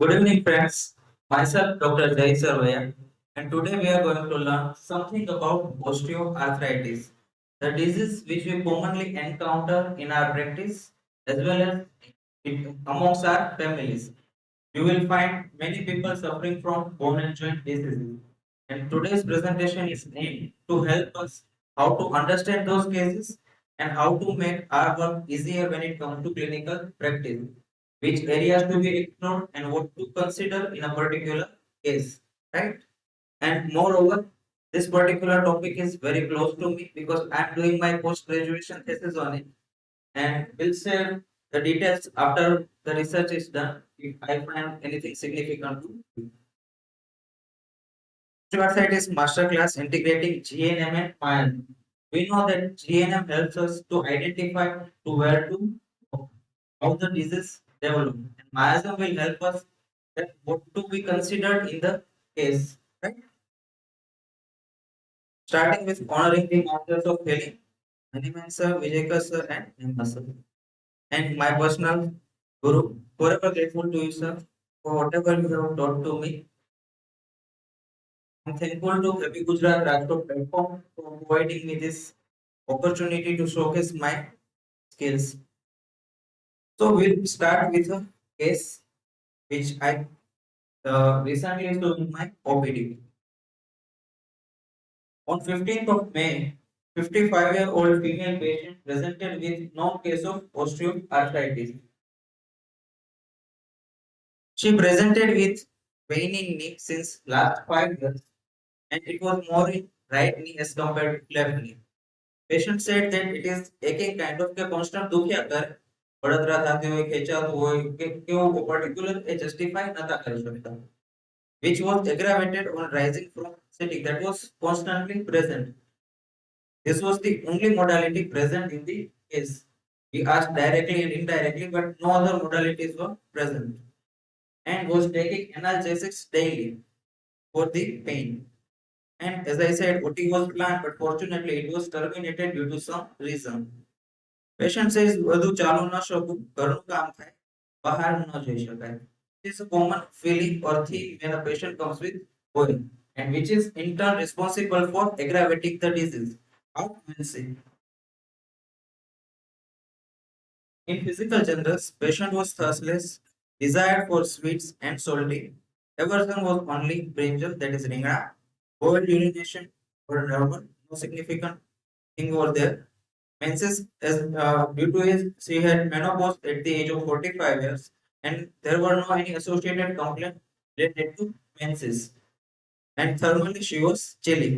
Good evening, friends. Myself, Dr. Jai Sarvaya, and today we are going to learn something about osteoarthritis, the disease which we commonly encounter in our practice as well as amongst our families. You will find many people suffering from bone and joint diseases. And today's presentation is aimed to help us how to understand those cases and how to make our work easier when it comes to clinical practice, which areas to be ignored and what to consider in a particular case, right? And moreover, this particular topic is very close to me because I'm doing my post graduation thesis on it and will share the details after the research is done if I find anything significant to do. Website is masterclass integrating GNM and MIAM. We know that GNM helps us to identify to where to go, how the disease develop. And MIASM will help us that what to be considered in the case. Right? Starting with honoring the masters of healing, Haniman sir, Vijay sir, and Nima sir. And my personal guru, forever grateful to you, sir, for whatever you have taught to me. I'm thankful to Happy Gujarat Rajkot platform for providing me this opportunity to showcase my skills. So we'll start with a case which I recently saw in my OPD. On 15th of May, 55-year-old female patient presented with no case of osteoarthritis. She presented with pain in knee since last 5 years and it was more in right knee as compared to left knee. Patient said that it is aching kind of કે constant દુખ્યા કરે બળતરા થતી હોય ખેંચાતું હોય કે કેવું particular એ justify નતા કરી શકતા which was aggravated on rising from sitting that was constantly present. This was the only modality present in the case. We asked directly and indirectly but no other modalities were present and was taking analgesics daily for the pain. And as I said, OT was planned, but fortunately it was terminated due to some reason. Patient says, વધુ ચાલુ ન શકું, ઘરનું કામ થાય, બહાર ન જઈ શકાય. This is a common feeling or theme when a patient comes with pain, and which is in turn responsible for aggravating the disease. How we'll see. In physical genders, patient was thirstless, desired for sweets and salty. Aversion was only brinjal, that is ringana. Bowel urination were normal, no significant thing over there. Menses, as due to his, she had menopause at the age of 45 years, and there were no any associated complaint related to menses. And thermally, she was chilly.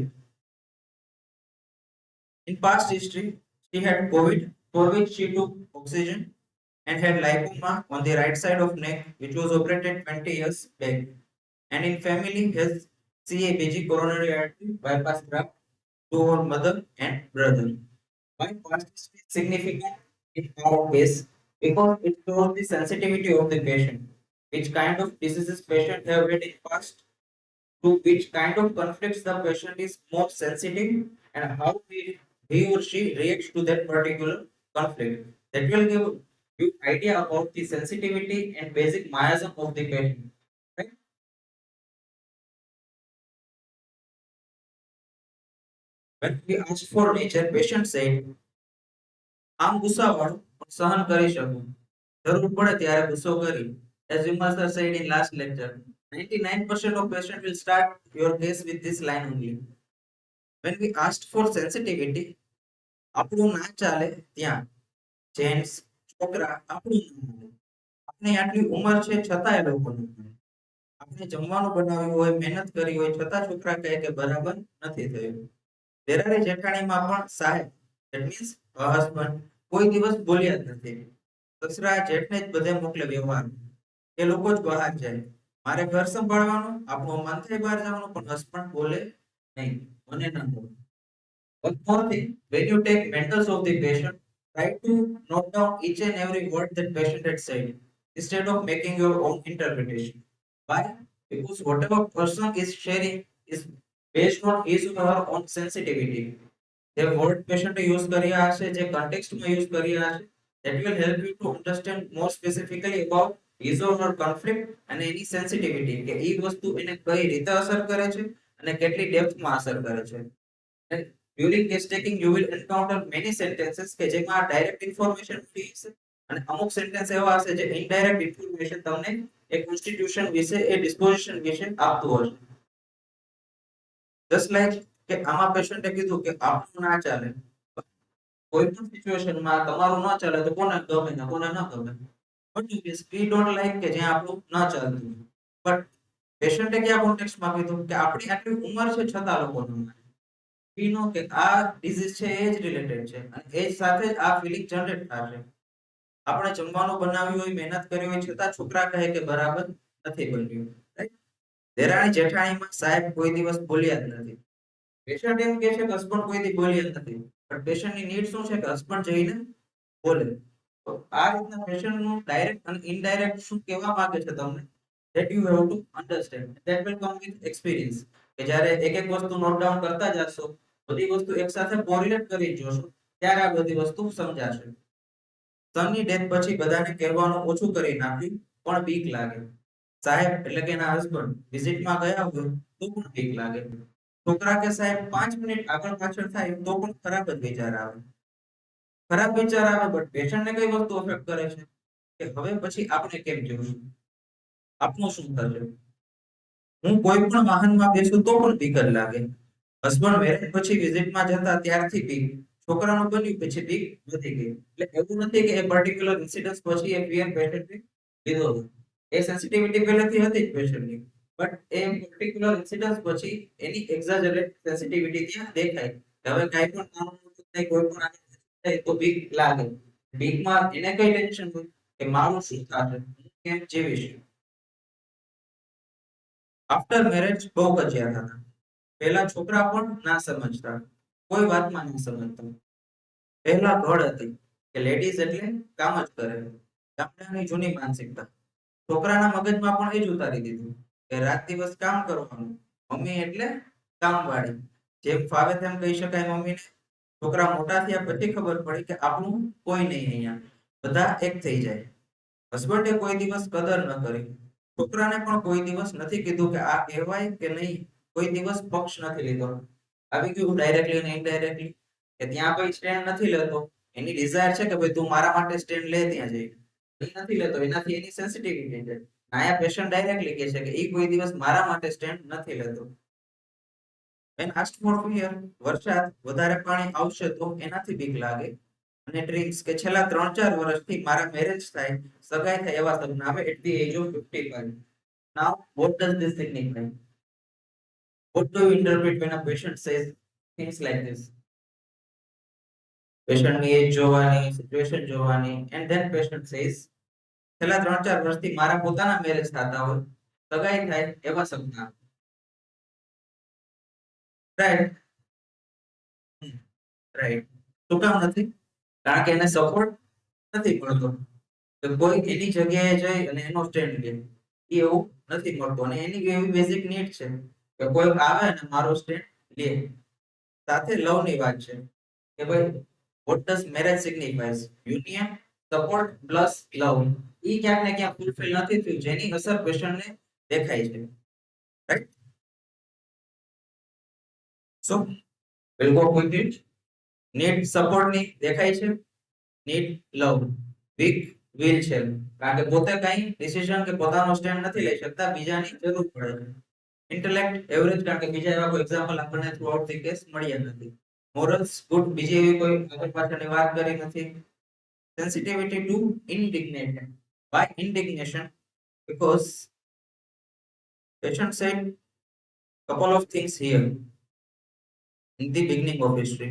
In past history, she had COVID, for which she took oxygen and had lipoma on the right side of neck, which was operated 20 years back. And in family has CABG coronary artery bypass graft to her mother and brother. Why past history is significant in our case? Because it shows the sensitivity of the patient. Which kind of diseases patient have had in past, to which kind of conflicts the patient is more sensitive, and how he or she reacts to that particular conflict. That will give you idea about the sensitivity and basic miasm of the patient. Right? When we asked for nature, patient said, આમ ગુસ્સાવાળું પણ સહન કરી શકું. જરૂર પડે ત્યારે ગુસ્સો કરી. As Vimal sir said in last lecture, 99% of patients will start your case with this line only. When we asked for sensitivity, આપણું ના ચાલે ત્યાં જેન્ટ્સ છોકરા આપણું ના માને. આપણે આટલી ઉંમર છે છતાં એ લોકો ના માને. આપણે જમવાનું બનાવ્યું હોય મહેનત કરી હોય છતાં છોકરા કહે કે બરાબર નથી થયું. દેરાણી જેઠાણીમાં પણ સાહેબ that means husband કોઈ દિવસ બોલ્યા જ નથી. સસરા જેઠને જ બધે મોકલે વ્યવહાર. એ લોકો જ બહાર જાય. મારે ઘર સંભાળવાનું, આપણું મન થાય બહાર જવાનું પણ હસબન્ડ બોલે નહીં. મને ના બોલે. One more thing, when you take mentals of the patient, try to note down each and every word that patient had said instead of making your own interpretation. Why? Because whatever person is sharing is based on his or her own sensitivity. The word patient use કર્યા હશે, જે context માં use કર્યા હશે, that will help you to understand more specifically about his or her conflict અને એની sensitivity કે એ વસ્તુ એને કઈ રીતે અસર કરે છે અને કેટલી ડેપ્થમાં અસર કરે છે. During case taking you will encounter many sentences કે જેમાં ડાયરેક્ટ ઇન્ફોર્મેશન મળી હશે અને અમુક સેન્ટેન્સ એવા હશે જે ઇનડાયરેક્ટ ઇન્ફોર્મેશન તમને એ કોન્સ્ટિટ્યુશન વિશે એ ડિસ્પોઝિશન વિશે આપતું હશે. જસ્ટ લાઈક કે આમાં પેશન્ટે કીધું કે આપણું ના ચાલે, કોઈ પણ સિચ્યુએશનમાં તમારું ન ચાલે તો કોને ગમે ને કોને ન ગમે. બટ વી ડોન્ટ લાઈક કે જ્યાં આપણું ન ચાલતું. બટ પેશન્ટે કયા કોન્ટેક્સ્ટમાં કીધું કે આપણી આટલી ઉંમર છે છતાં લોકો ન માને. વી નો કે આ ડિઝીઝ છે એજ રિલેટેડ છે અને એજ સાથે જ આ ફિલિંગ જનરેટ થશે. આપણે જમવાનું બનાવ્યું હોય, મહેનત કરી હોય છતાં છોકરા કહે કે બરાબર નથી બન્યું. રાઈટ? દેરાણી જેઠાણીમાં સાહેબ કોઈ દિવસ બોલ્યા જ નથી. પેશન્ટ એમ કહે છે કે હસબન્ડ કોઈ દી બોલ્યા જ નથી. પણ પેશન્ટની નીડ શું છે કે હસબન્ડ જઈને બોલે. તો આ રીતના પેશન્ટનું ડાયરેક્ટ અને ઇનડાયરેક્ટ શું કહેવા માંગે છે તમને, that you have to understand. That will come with experience. કે જ્યારે એક એક વસ્તુ નોટ ડાઉન કરતા જશો, બધી વસ્તુ એકસાથે કોરિલેટ કરી જોશો, ત્યારે આ બધી વસ્તુ સમજાશે. સનની ડેથ પછી બધાને કહેવાનું ઓછું કરી નાખ્યું, પણ બીક લાગે. સાહેબ એટલે કે એના હસબન્ડ વિઝિટમાં ગયા હોય તો પણ બીક લાગે. છોકરા કે સાહેબ 5 મિનિટ આગળ પાછળ થાય તો પણ ખરાબ જ વિચાર આવે. ખરાબ વિચાર આવે બટ પેશન્ટને કઈ વસ્તુ અફેક્ટ કરે છે કે હવે પછી આપણે કેમ જીવશું, આપનું શું થશે. હું કોઈ પણ વાહનમાં બેસું તો પણ બીક જ લાગે. હસબન્ડ મેરેજ પછી વિઝિટમાં જતા ત્યારથી બીક, છોકરાનું બન્યું પછી બીક વધી ગઈ. એટલે એવું નથી કે એ પર્ટિક્યુલર ઇન્સિડન્સ પછી એ ફિયર પેશન્ટે લીધો હતો. એ સેન્સિટિવિટી પહેલેથી હતી જ પેશન્ટની. બટ એ પર્ટિક્યુલર ઇન્સિડન્સ પછી એની એક્ઝાજરેટ સેન્સિટિવિટી ત્યાં દેખાય. કે હવે કાંઈ પણ નાનું મોટું થાય, કોઈ પણ આને થાય તો બીક લાગે. બીકમાં એને કઈ ટેન્શન હોય કે મારું શું થશે, હું કેમ જીવીશ. આફ્ટર મેરેજ બહુ કજિયા થતા. પહેલા છોકરા પણ ના સમજતા, કોઈ વાતમાં ના સમજતા. પહેલા ઘડ હતી કે લેડીઝ એટલે કામ જ કરે. ગામડાની જૂની માનસિકતા. છોકરાના મગજમાં પણ એ જ ઉતારી દીધું કે રાત દિવસ કામ કરવાનું, મમ્મી એટલે કામવાળી. જેમ ફાવે તેમ કહી શકાય મમ્મીને. છોકરા મોટા થયા પછી ખબર પડી કે આપણું કોઈ નહીં અહીંયા, બધા એક થઈ જાય. હસબન્ડે કોઈ દિવસ કદર ન કરી. છોકરાને પણ કોઈ દિવસ નથી કીધું કે આ કહેવાય કે નહીં, કોઈ દિવસ પક્ષ નથી લીધો. આવી ગયું ડાયરેક્ટલી અને ઇનડાયરેક્ટલી કે ત્યાં કોઈ સ્ટેન્ડ નથી લેતો. એની ડિઝાયર છે કે ભાઈ તું મારા માટે સ્ટેન્ડ લે ત્યાં જઈ. એ નથી લેતો, એનાથી એની સેન્સિટિવિટી છે. આયા પેશન્ટ ડાયરેક્ટલી કહે છે કે એ કોઈ દિવસ મારા માટે સ્ટેન્ડ નથી લેતો. When asked for fear, વરસાદ વધારે પાણી આવશે તો એનાથી બીક લાગે. અને ડ્રીમ્સ કે છેલ્લા 3-4 વર્ષથી મારા મેરેજ થાય, સગાઈ થાય એવા સપના આવે at the age of 55. Now, what does this signify? What do you interpret when a patient says things like this? પેશન્ટની એજ જોવાની, સિચ્યુએશન જોવાની, and then patient says છેલ્લા 3-4 વર્ષથી મારા પોતાના મેરેજ થતા હોય, સગાઈ થાય એવા સપના. રાઈટ? રાઈટ. શું કામ નથી? કારણ કે એને સપોર્ટ નથી મળતો. તો કોઈ એની જગ્યાએ જઈ અને એનો સ્ટેન્ડ લે. એ એવું નથી મળતું અને એની એવી બેઝિક નીડ છે કે કોઈ આવે અને મારો સ્ટેન્ડ લે. સાથે લવની વાત છે કે ભાઈ what does marriage signifies? Union, support plus love. ઈ ક્યાંક ને ક્યાંક ફૂલફિલ નથી થયું જેની અસર પેશન્ટને દેખાય છે. Right? So we'll go with it. Need સપોર્ટની દેખાય છે, નીડ લવ. વીક વિલ છે કારણ કે પોતે કઈ ડિસિઝન કે પોતાનો સ્ટેન્ડ નથી લઈ શકતા, બીજાની જરૂર પડે છે. ઇન્ટેલેક્ટ એવરેજ કારણ કે બીજા એવા કોઈ એક્ઝામ્પલ આપણને થ્રુઆઉટ ધી કેસ મળ્યા નથી. મોરલ્સ ગુડ, બીજી એવી કોઈ આગળ પાછળની વાત કરી નથી. Sensitivity to indignation. Why indignation? Because patient said couple of things here in the beginning of history.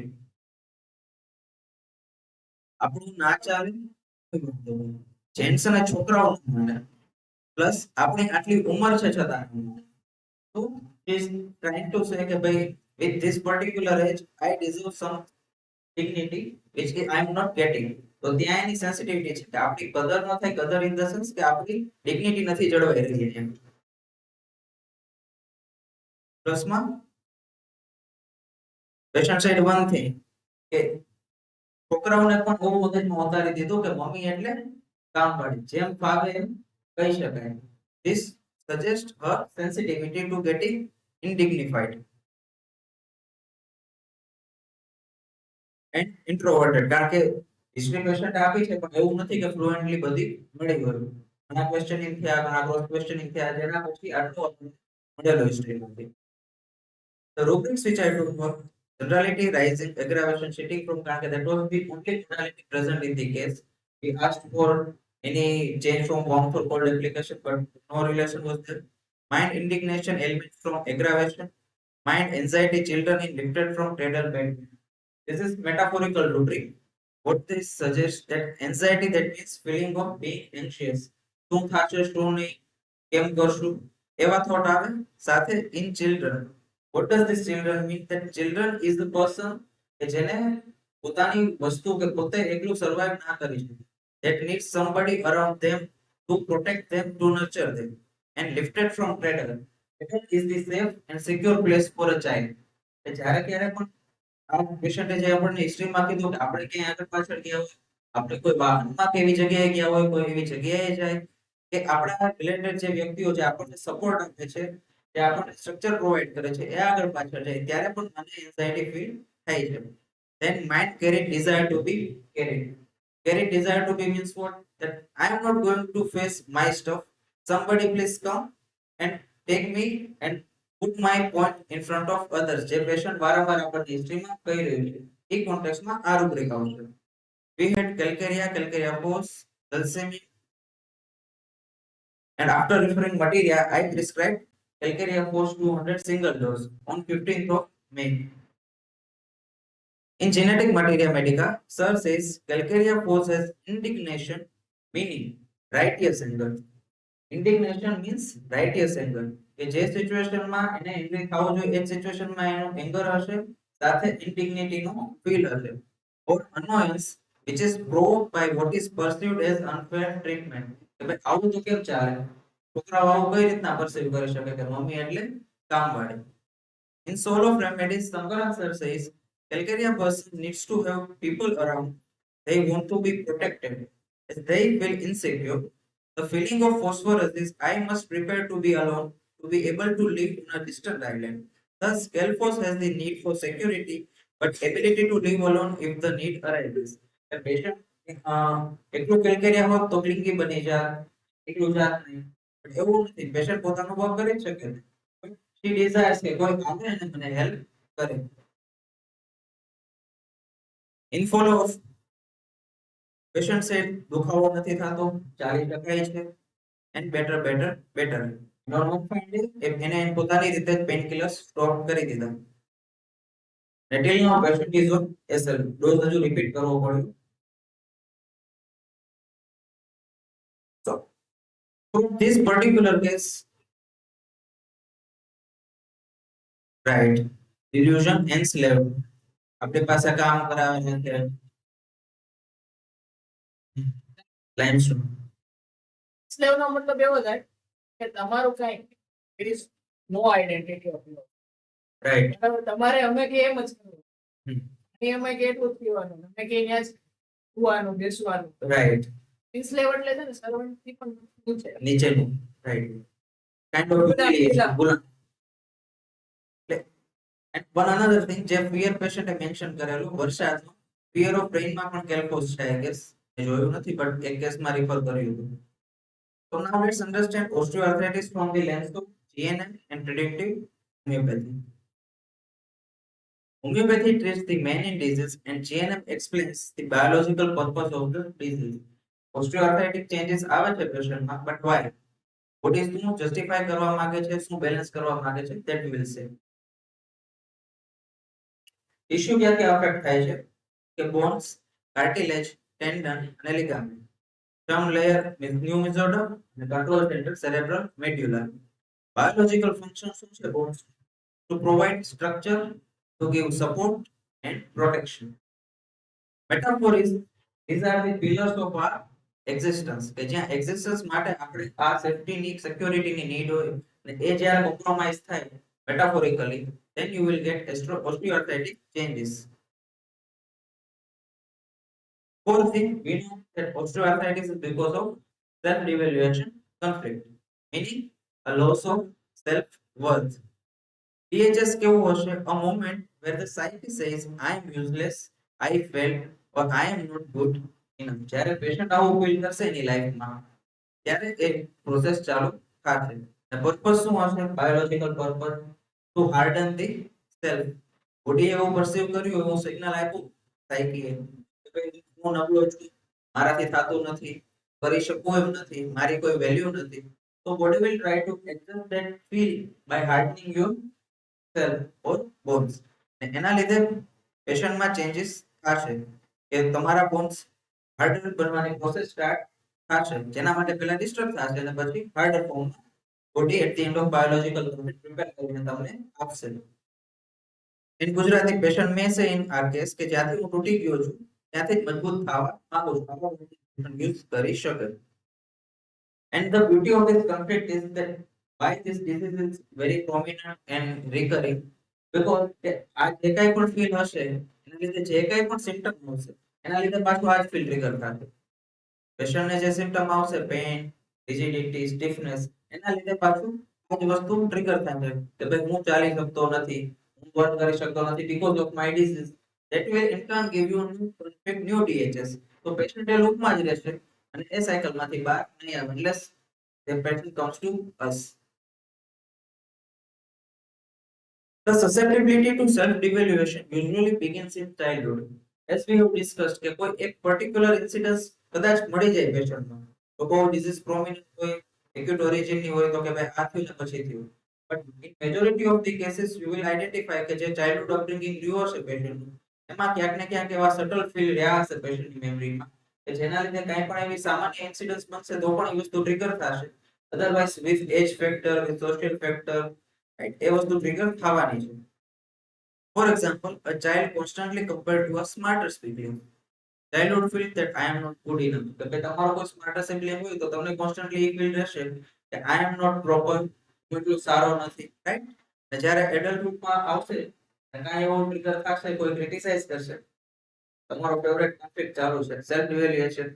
આપણું ના ચાલે, જેન્ટ્સ અને છોકરાઓ માને, પ્લસ આપણી આટલી ઉંમર છે છતાં તો is trying to say કે ભાઈ with this particular age I deserve some dignity which I am not getting. તો ત્યાં એની સેન્સિટિવિટી છે કે આપણી કદર ન થાય, કદર ઇન ધ સેન્સ કે આપણી ડિગ્નિટી નથી જળવાઈ રહી એમ. પ્લસમાં પેશન્ટ સાઈડ વન થિંગ કે છોકરાઓને પણ બહુ મગજમાં ઉતારી દીધું કે મમ્મી એટલે કામવાળી, જેમ ફાવે એમ કહી શકાય. This suggests her sensitivity to getting indignified and introverted. કારણ કે હિસ્ટ્રી પેશન્ટ આપી છે પણ એવું નથી કે ફ્લુએન્ટલી બધી મળી ગયું. ઘણા ક્વેશ્ચનિંગ થયા, ઘણા ક્રોસ ક્વેશ્ચનિંગ થયા, જેના પછી આટલો મળેલો હિસ્ટ્રીમાંથી. The rubrics which I took were generality, rising, aggravation, shitting from, કારણ કે that was the only generality present in the case. We asked for any change from warm for cold application, but no relation was there. Mind indignation elements from aggravation. Mind anxiety children in lifted from cradle bed. This is metaphorical rubric. What this suggests that anxiety, that means feeling of being anxious. શું થશે શું નહીં, કેમ કરશું, એવા thought આવે. સાથે in children. What does this children mean? That children is the person કે જેને પોતાની વસ્તુ કે પોતે એકલું survive ના કરી શકે. That needs somebody around them to protect them, to nurture them. And lifted from cradle. Cradle is the safe and secure place for a child. કે જ્યારે ક્યારે પણ આ પેશન્ટે જે આપણને હિસ્ટ્રીમાં કીધું કે આપણે ક્યાંય આગળ પાછળ ગયા હોય, આપણે કોઈ વાહનમાં કે એવી જગ્યાએ ગયા હોય, કોઈ એવી જગ્યાએ જાય કે આપણા રિલેટેડ જે વ્યક્તિઓ જે આપણને સપોર્ટ આપે છે, જે આપણને સ્ટ્રક્ચર પ્રોવાઈડ કરે છે, એ આગળ પાછળ જાય ત્યારે પણ મને એન્ઝાયટી ફીલ થાય છે. Then mind carried desire to be carried. Carried desire to be means what? That I am not going to face my stuff. Somebody please come and take me and put my point in front of others. જે patient વારંવાર આપણી હિસ્ટ્રીમાં કહી રહ્યું છે, એ કોન્ટેક્સ્ટમાં આ રૂબ્રિક આવશે. We had calcarea pose, thalassemia, and after referring materia, I prescribed calcarea pose 200 single dose on 15th of May. In genetic materia medica, Sir says calcarea pose has indignation, meaning righteous anger. Indignation means righteous anger. કે જે સિચ્યુએશનમાં એને angry થવું જોઈએ એ સિચ્યુએશનમાં એનો anger હશે, સાથે ઇન્ડિગ્નિટી નો feel હશે. Or annoyance which is provoked by what is perceived as unfair treatment. કે ભાઈ આવું તો કેમ ચાલે, છોકરાઓ આવું કઈ રીતના પરસીવ કરી શકે કે મમ્મી એટલે કામવાળી. In Soul of Remedies, Shankaran sir says calcarea person needs to have people around. They want to be protected as they feel insecure. The feeling of phosphorus is I must prepare to be alone, to be able to live on a distant island. Thus, Kelphos has the need for security, but ability to live alone if the need arises. The patient એકલું calcarea હોત તો ક્લિંકી બની જાત, એકલું જાત નહીં. પણ એવું નથી, પેશન્ટ પોતાનો વર્ક કરી જ શકે. She desires કે કોઈ આવે અને મને હેલ્પ કરે. In follow of patient said દુખાવો નથી થતો, ચાલી શકાય છે. And better. Normal finding એને પોતાની રીતે પેન કિલર્સ સ્ટોપ કરી દીધા. Till now patient is on SL. Dose હજુ રિપીટ કરવો પડ્યો. So from this particular case, right, delusion and slave આપણી પાસે કામ કરાવે છે કે લાઇમસ્ટોન. સ્લેવ નો મતલબ એવો થાય કે તમારું કઈ it is no identity of your. Right. તમારે અમે કે એમ જ કરવું, અમે કે એટલું જ પીવાનું, અમે કે અહીંયા જ સુવાનું બેસવાનું. રાઈટ. સ્લેવ એટલે છે ને સર્વન્ટ થી પણ નીચેનું. Right. Kind of Ghulam. And one another thing જે fear patient એ મેન્શન કરેલું વર્ષાદમાં fear of brain માં પણ કેલ્કોસ છે I guess. એ જોયું નથી but એક કેસમાં રિફર કર્યું હતું. So now let's understand osteoarthritis from the lens of GNM and predictive homeopathy. Homeopathy treats the main disease and GNM explains the biological purpose of the disease. Osteoarthritic changes આવે છે પેશન્ટમાં but why? Body શું justify કરવા માંગે છે, શું balance કરવા માંગે છે, that we will say. Tissue ક્યાંથી અફેક્ટ થાય છે કે બોન્સ, કાર્ટિલેજ, ટેન્ડન અને ligament. Term layer means new mesoderm and control center cerebral medulla. Biological function શું છે bones? To provide structure, to give support and protection. Metaphor is these are the pillars of our existence. કે જ્યાં existence માટે આપણે આ safety ની, security ની need હોય અને એ જ્યારે કોમ્પ્રોમાઇઝ થાય metaphorically, then you will get osteoarthritic changes. Fourth thing, we know that osteoarthritis is because of self-devaluation conflict, meaning a loss of self-worth. DHS કેવું હશે? A moment where the psyche says, I am useless, I failed, or I am not good enough. જ્યારે patient આવું feel કરશે એની લાઈફમાં, ત્યારે એ process ચાલુ થશે. Purpose શું હશે? Biological purpose to harden the self. બોડીએ એવું પરસીવ કર્યું, એવું સિગ્નલ આપ્યું સાયકીએ કે ભાઈ હું નબળો છું, મારાથી થતું નથી, કરી શકું એમ નથી, મારી કોઈ વેલ્યુ નથી. તો body will try to adjust that feel by hardening your cell or bones. એના લીધે પેશન્ટમાં ચેન્જીસ થશે કે તમારા બોન્સ હાર્ડર બનવાની પ્રોસેસ સ્ટાર્ટ થશે, જેના માટે પહેલા ડિસ્ટર્બ થશે અને પછી harder form body at the end of biological prepare કરીને તમને આપશે. ઇન ગુજરાતી પેશન્ટ મે સે ઇન આર કેસ કે જ્યાંથી હું તૂટી ગયો છું ત્યાંથી જ મજબૂત થવા માંગુ છું, આવા યુઝ કરી શકે. And the beauty of this conflict is that why this disease is very prominent and recurring, because આ જે કાંઈ પણ ફીલ હશે એના લીધે જે કાંઈ પણ સિમ્પટમ આવશે એના લીધે પાછું આ જ ફીલ ટ્રિગર થશે. પેશન્ટને જે સિમ્પટમ આવશે, પેઇન, રિજિડિટી, સ્ટીફનેસ, એના લીધે પાછું આ જ વસ્તુ ટ્રિગર થશે કે ભાઈ હું ચાલી શકતો નથી, હું વર્ક કરી શકતો નથી because of my disease. That will in turn give you new DHS. તો પેશન્ટ એ લૂપમાં જ રહેશે અને એ સાયકલમાંથી બહાર નહીં આવે unless the patient comes to us. The susceptibility to self-devaluation usually begins in childhood. As we have discussed કે કોઈ એક particular incidence કદાચ મળી જાય પેશન્ટમાં, તો કોઈ ડિઝીઝ પ્રોમિનન્ટ હોય, એક્યુટ ઓરિજિનની હોય, તો કે ભાઈ આ થયું ને પછી થયું. But in majority of the cases you will identify કે જે ચાઇલ્ડહુડ અપબ્રિંગિંગ રહ્યું હશે પેશન્ટનું, એમાં ક્યાંક ને ક્યાંક એવા સટલ ફીલ રહ્યા હશે પેશન્ટની મેમરીમાં કે જેના લીધે કાંઈ પણ એવી સામાન્ય ઇન્સિડન્સ બનશે તો પણ એ વસ્તુ ટ્રિગર થશે. Otherwise with age factor, with social factor, એ વસ્તુ ટ્રિગર થવાની છે. For example, a child constantly compared to a smarter sibling. Child would feel that I am not good enough. કે ભાઈ તમારો કોઈ smarter sibling હોય તો તમને constantly એ ફીલ રહેશે કે I am not proper, હું એટલો સારો નથી, રાઈટ? અને જ્યારે એડલ્ટહુડમાં આવશે કાંઈ એવો ટ્રિગર થશે, કોઈ ક્રિટિસાઇઝ કરશે, તમારો ફેવરેટ કોન્ફ્લિક્ટ ચાલુ છે, સેલ્ફ ઇવેલ્યુએશન.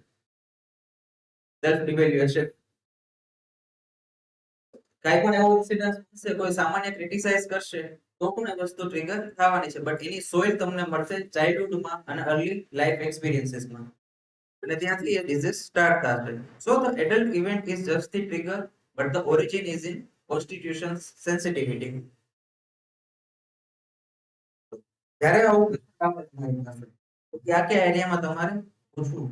કાંઈ પણ એવો ઇન્સિડન્સ હશે, કોઈ સામાન્ય ક્રિટિસાઇઝ કરશે તો પણ એ વસ્તુ ટ્રિગર થવાની છે. બટ એની સોઇલ તમને મળશે ચાઇલ્ડહુડમાં અને અર્લી લાઈફ એક્સપિરિયન્સીસમાં, અને ત્યાંથી એ ડિઝીઝ સ્ટાર્ટ થશે. So the adult event is just the trigger, but the origin is in constitution sensitivity. જ્યારે આવું તમારી પાસે તો કયા કયા એરિયામાં તમારે પૂછવું?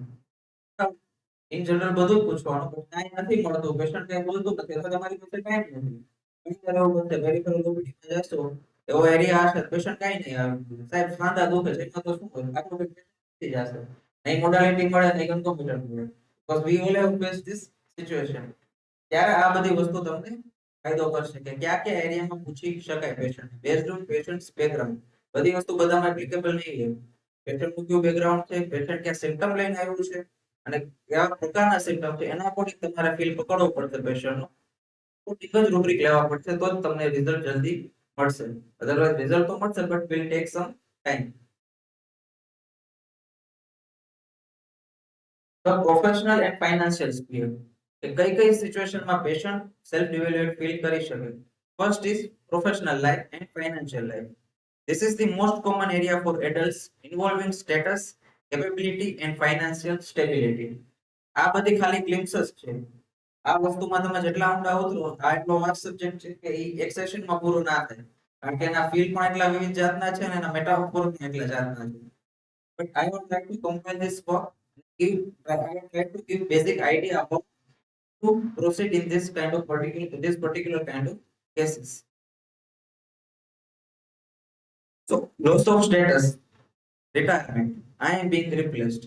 ઇન જનરલ બધું જ પૂછવાનું, પણ કાંઈ નથી મળતું, પેશન્ટ કંઈ બોલતું નથી અથવા તમારી પાસે ટાઈમ નથી. ઘણી વાર એવું બનશે, પેરિફેરલ ઓપીડીમાં જશો એવો એરિયા હશે, પેશન્ટ કાંઈ નહીં આવે, સાહેબ સાંધા દુખે છે, એમાં તો શું હોય, આટલું પેશન્ટ થઈ જશે. નહીં મોડાલિટી મળે, નહીં કન્કોમ્પિટન્ટ મળે, because we all have face this situation. ત્યારે આ બધી વસ્તુ તમને ફાયદો કરશે કે કયા કયા એરિયામાં પૂછી શકાય patient based on patients background. બધી વસ્તુ બધામાં એપ્લિકેબલ નહીં હોય. પેશન્ટનું કયું બેકગ્રાઉન્ડ છે, પેશન્ટ ક્યાં સિમ્પટમ લઈને આવ્યું છે અને કેવા પ્રકારના સિમ્પટમ છે, એના અકોર્ડિંગ તમારે ફીલ પકડવો પડશે પેશન્ટનો. તો એક જ રૂબ્રિક લેવા પડશે તો જ તમને રિઝલ્ટ જલ્દી મળશે. અધરવાઇઝ રિઝલ્ટ તો મળશે but will take some time. The professional and financial sphere. કે કઈ કઈ સિચ્યુએશનમાં પેશન્ટ સેલ્ફ ઇવેલ્યુએટ ફીલ કરી શકે. First is professional life and financial life. This is the most common area for adults involving status, capability and financial stability. આ બધી ખાલી ગ્લિમ્પ્સેસ છે. આ વસ્તુમાં તમે જેટલા ઊંડા ઉતરો આ એટલો વાસ્ટ સબ્જેક્ટ છે કે એ એક સેશનમાં પૂરું ના થાય, કારણ કે એના ફીલ્ડ પણ એટલા વિવિધ જાતના છે અને એના મેટાફોર પણ એટલા જાતના છે. But I would like to compare this work, I would like to give basic idea about to proceed in this kind of particular kind of cases. So loss of status, retirement, I am being replaced.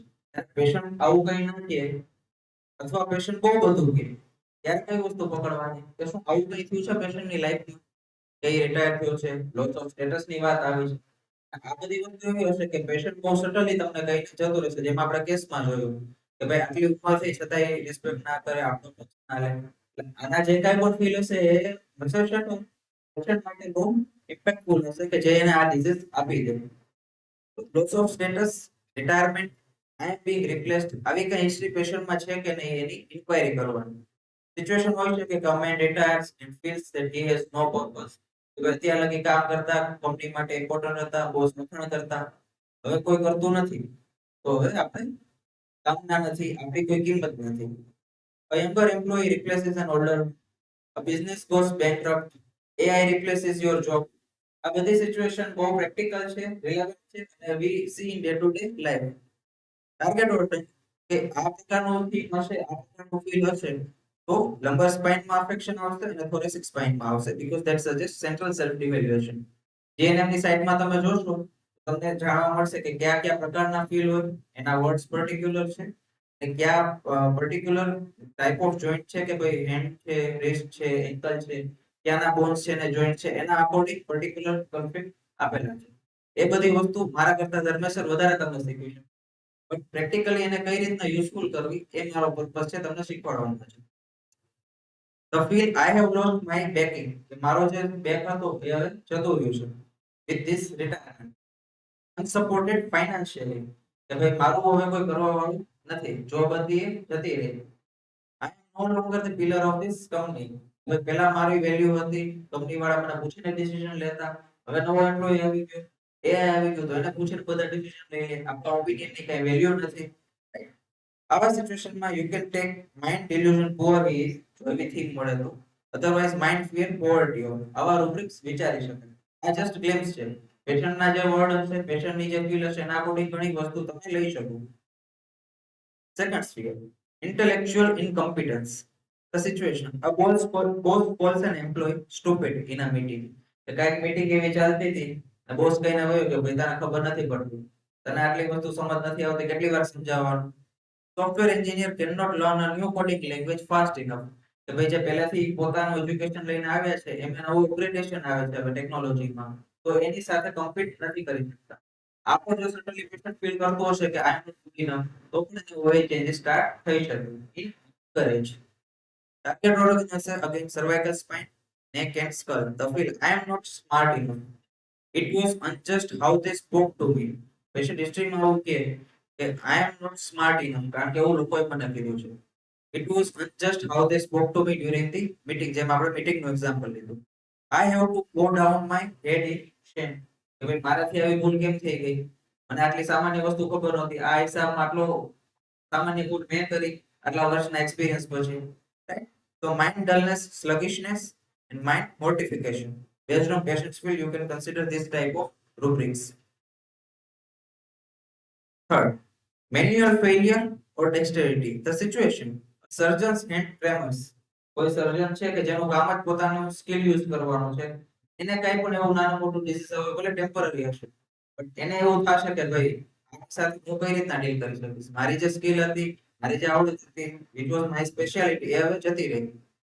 Patient આવું કઈ ના કહે અથવા patient બહુ બધું કહે, ત્યારે કઈ વસ્તુ પકડવાની કે શું આવું કઈ થયું છે પેશન્ટની લાઈફમાં, કે રિટાયર થયો છે, લોસ ઓફ સ્ટેટસની વાત આવી છે. આ બધી વસ્તુ એવી હશે કે પેશન્ટ બહુ સટલી તમને કઈ જતું રહેશે, જેમ આપણે કેસમાં જોયું કે ભાઈ આટલી ઉંમર થઈ છતાંય રિસ્પેક્ટ ના કરે, આપણો ટચ ના લે. આના જે કાંઈ પણ ફીલ હશે એ પેશન્ટ માટે બહુ ઇમ્પેક્ટફુલ હશે કે જે એને આ ડિઝીઝ આપી દે. Loss of status, retirement, I am being replaced, આવી કઈ હિસ્ટ્રી પેશન્ટમાં છે કે નહીં એની ઇન્ક્વાયરી કરવાની. સિચ્યુએશન હોય છે કે a man retires and feels that he has no purpose. તો અત્યાર લગી કામ કરતા કંપની માટે ઇમ્પોર્ટન્ટ હતા, બોસ વખાણ કરતા, હવે કોઈ કરતું નથી, તો હવે આપણે કામના નથી, આપણી કોઈ કિંમત નથી. A younger employee replaces an older, a business goes bankrupt, AI replaces your job. આ બધી સિચ્યુએશન બહુ પ્રેક્ટિકલ છે, રિલેવન્ટ છે અને we see in day to day life. Target order કે આ પ્રકારનું થીમ હશે, આ પ્રકારનું ફીલ હશે, તો લંબર સ્પાઇનમાં અફેક્શન આવશે અને થોરેસિક સ્પાઇનમાં આવશે, because that suggest central self devaluation. GNM ની સાઇટમાં તમે જોશો તમને જાણવા મળશે કે કયા કયા પ્રકારના ફીલ હોય, એના વર્ડ્સ પર્ટિક્યુલર છે અને કયા પર્ટિક્યુલર ટાઈપ ઓફ જોઈન્ટ છે કે ભાઈ હેન્ડ છે, રિસ્ટ છે, એન્કલ છે, ક્યાંના બોન્સ છે અને જોઈન્ટ છે, એના અકોર્ડિંગ પર્ટિક્યુલર કન્ફિગ આપેલા છે. એ બધી વસ્તુ મારા કરતા ધર્મેસર વધારે તમે શીખી શકો, બટ પ્રેક્ટિકલી એને કઈ રીતના યુઝફુલ કરવી એ મારો પર્પસ છે તમને શીખવાડવાનો છે. The feel I have lost my backing, કે મારો જે બેક હતો એ હવે જતો રહ્યો છે with this retirement. Unsupported financially, કે ભાઈ મારું હવે કોઈ કરવા વાળું નથી, જોબ હતી એ જતી રહી. I am no longer the pillar of this company. હવે પહેલા મારી વેલ્યુ હતી, કંપની વાળા મને પૂછીને ડિસિઝન લેતા, હવે નવો એમ્પ્લોય આવી ગયો, AI આવી ગયો, તો એને પૂછીને બધા ડિસિઝન લઈ લે, આપણા ઓપિનિયન ની કઈ વેલ્યુ નથી. આવા સિચ્યુએશનમાં you can take mind delusion poor is, જો એવી થીમ મળે તો, otherwise mind fear poverty of, આવા રૂબ્રિક્સ વિચારી શકે. આ જસ્ટ ગ્લિમ્સ છે, પેશનના જે વર્ડ હશે, પેશનની જે ફીલ હશે એના અકોર્ડિંગ ઘણી વસ્તુ તમે લઈ શકો. Second sphere, intellectual incompetence. The situation, a boss calls an employee stupid in a meeting. કે કાંઈક મીટિંગ એવી ચાલતી હતી, બોસ કહીને આવ્યો કે ભાઈ તને ખબર નથી પડતી, તને આટલી વસ્તુ સમજ નથી આવતી, કેટલી વાર સમજાવવાનું. Software engineer can not learn a new coding language fast enough, કે ભાઈ જે પહેલાથી પોતાનું એજ્યુકેશન લઈને આવ્યા છે એમાં નવું અપગ્રેડેશન આવે છે હવે ટેકનોલોજીમાં, તો એની સાથે કમ્પીટ નથી કરી શકતા. આપો જો સટલી પેશન્ટ ફીલ કરતો હશે કે I am not good enough, તો પણ તે હોય ચેન્જીસ સ્ટાર્ટ થઈ શકે. Encourage target organisation again cervical spine, neck and skull. The feel I am not smart enough. It was unjust how they spoke to me. Patient હિસ્ટ્રીમાં આવું કે I am not smart enough, કારણ કે એવું લોકોએ મને કીધું છે. It was unjust how they spoke to me during the meeting, જેમ આપણે મીટિંગ નું એક્ઝામ્પલ લીધું. I have to go down my head in shame, કે ભાઈ મારાથી આવી ભૂલ કેમ થઈ ગઈ, મને આટલી સામાન્ય વસ્તુ ખબર નહોતી, આ હિસાબમાં આટલો સામાન્ય ભૂલ મેં કરી આટલા વર્ષના એક્સપિરિયન્સ પછી. રાઈટ, તો mind dullness, sluggishness and mind mortification. Based on patient's field, you can consider this type of rubrics. Third, manual failure or dexterity. The situation, surgeon's hand tremors. કોઈ સર્જન છે કે જેનું કામ જ પોતાનું સ્કિલ યુઝ કરવાનું છે, એને કઈ પણ એવું નાનું મોટું ડિસીઝ આવે ભલે ટેમ્પરરી હશે, પણ એને એવું થશે કે ભાઈ આ સાથે હું કઈ રીતના ડીલ કરી શકીશ, મારી જે સ્કિલ હતી, મારી જે આવડત હતી, ઇટ વોઝ માય સ્પેશિયાલિટી, એ હવે જતી રહી.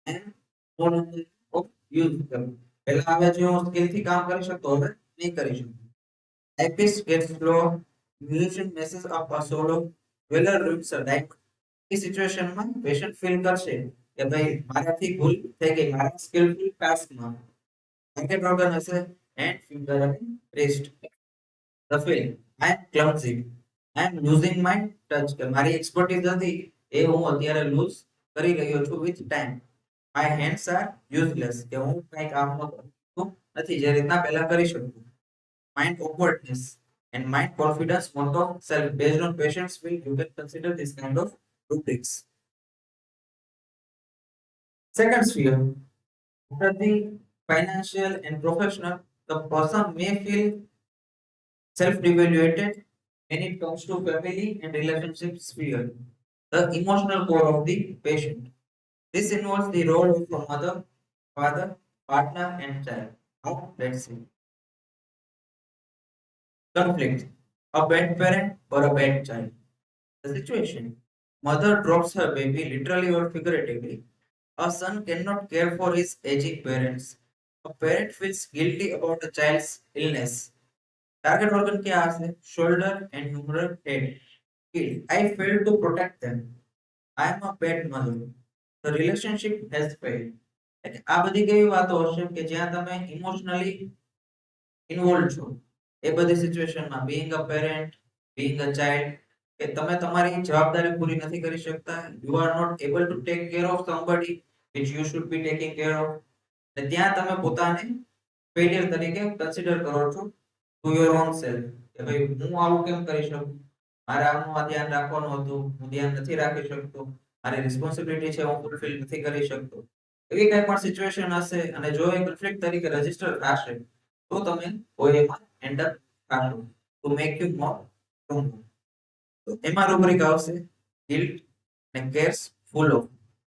And no longer of use કરવું, પહેલા હવે જે હું સ્કિલ થી કામ કરી શકતો હવે નહીં કરી શકું. Typist gets slow, musician messes up a solo, dweller ruins a diamond. એ સિચ્યુએશનમાં પેશન્ટ ફીલ કરશે કે ભાઈ મારાથી ભૂલ થઈ ગઈ મારા સ્કિલફુલ ટાસ્કમાં. ટાર્ગેટ ઓર્ગન હશે હેન્ડ, ફિંગર અને wrist. The feel I am clumsy, I am losing my touch, કે મારી એક્સપર્ટીઝ હતી એ હું અત્યારે લૂઝ કરી રહ્યો છું with time. My hands are useless, કે હું કઈ કામ નથી જે રીતના પહેલા કરી શકું. Mind awkwardness and mind confidence, want of self. Based on patient's will, you can consider this kind of rubrics. Second sphere, after the financial and professional, the person may feel self-devaluated when it comes to family and relationship sphere, the emotional core of the patient. This involves the role of a mother, father, partner, and child. How? Let's see. Conflict, a bad parent or a bad child. The situation, mother drops her baby literally or figuratively. A son cannot care for his aging parents. A parent feels guilty about a child's illness. Target organ क्या है? Shoulder and humeral head. Feel, I failed to protect them. I am a bad mother. The relationship has failed. એટલે આ બધી કેવી વાતો હશે કે જ્યાં તમે ઇમોશનલી ઇન્વોલ્વ છો, એ બધી સિચ્યુએશનમાં being a parent, being a child, કે તમે તમારી જવાબદારી પૂરી નથી કરી શકતા, you are not able to take care of somebody, which you should be taking care of. અને ત્યાં તમે પોતાને ફેલિયર તરીકે કન્સિડર કરો છો ટુ યોર ઓન સેલ્ફ કે ભાઈ હું આવું કેમ કરી શકું, મારે આનું આ ધ્યાન રાખવાનું હતું, હું ધ્યાન નથી રાખી શકતો, મારી રિસ્પોન્સિબિલિટી છે હું ફૂલફિલ નથી કરી શકતો. એવી કઈ પણ સિચ્યુએશન હશે અને જો એ કોન્ફ્લિક્ટ તરીકે રજીસ્ટર થશે તો તમે ઓએમાં એન્ડ અપ થશો to make you more strong. તો એમાં રૂબ્રિક આવશે ગિલ્ટ અને કેર્સ ફૂલ ઓફ.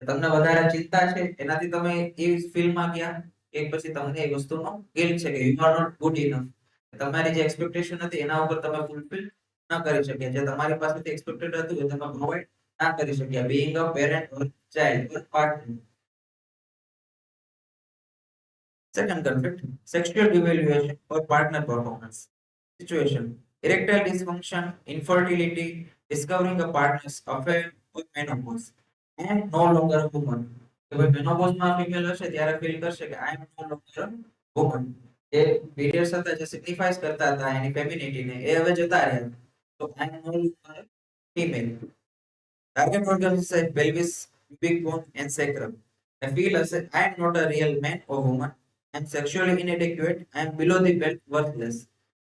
તમને વધારે ચિંતા છે એનાથી તમે એ ફિલ્ડમાં ગયા એક પછી તમને એ વસ્તુનો ગિલ્ટ છે કે you are not good enough. તમારી જે એક્સપેક્ટેશન હતી એના ઉપર તમે ફૂલફિલ ના કરી શક્યા, જે તમારી પાસેથી એક્સપેક્ટેડ હતું એ તમે પ્રોવાઈડ ના કરી શક્યા, being a parent or child or partner. Second conflict, sexual devaluation or partner performance. Situation, erectile dysfunction, infertility, discovering a partner's affair or menopause. I am no longer a woman. કે ભાઈ મેનોપોઝમાં female હશે ત્યારે feel કરશે કે I am no longer woman. A periods હતા જે સિગ્નિફાઈઝ કરતા હતા એની ફેમિનિટીને એ હવે જતા રહ્યા, તો I am no longer female. Target organs like pelvis, pubic bone and sacrum. I feel as if I am not a real man or woman. I am sexually inadequate. I am below the belt, worthless.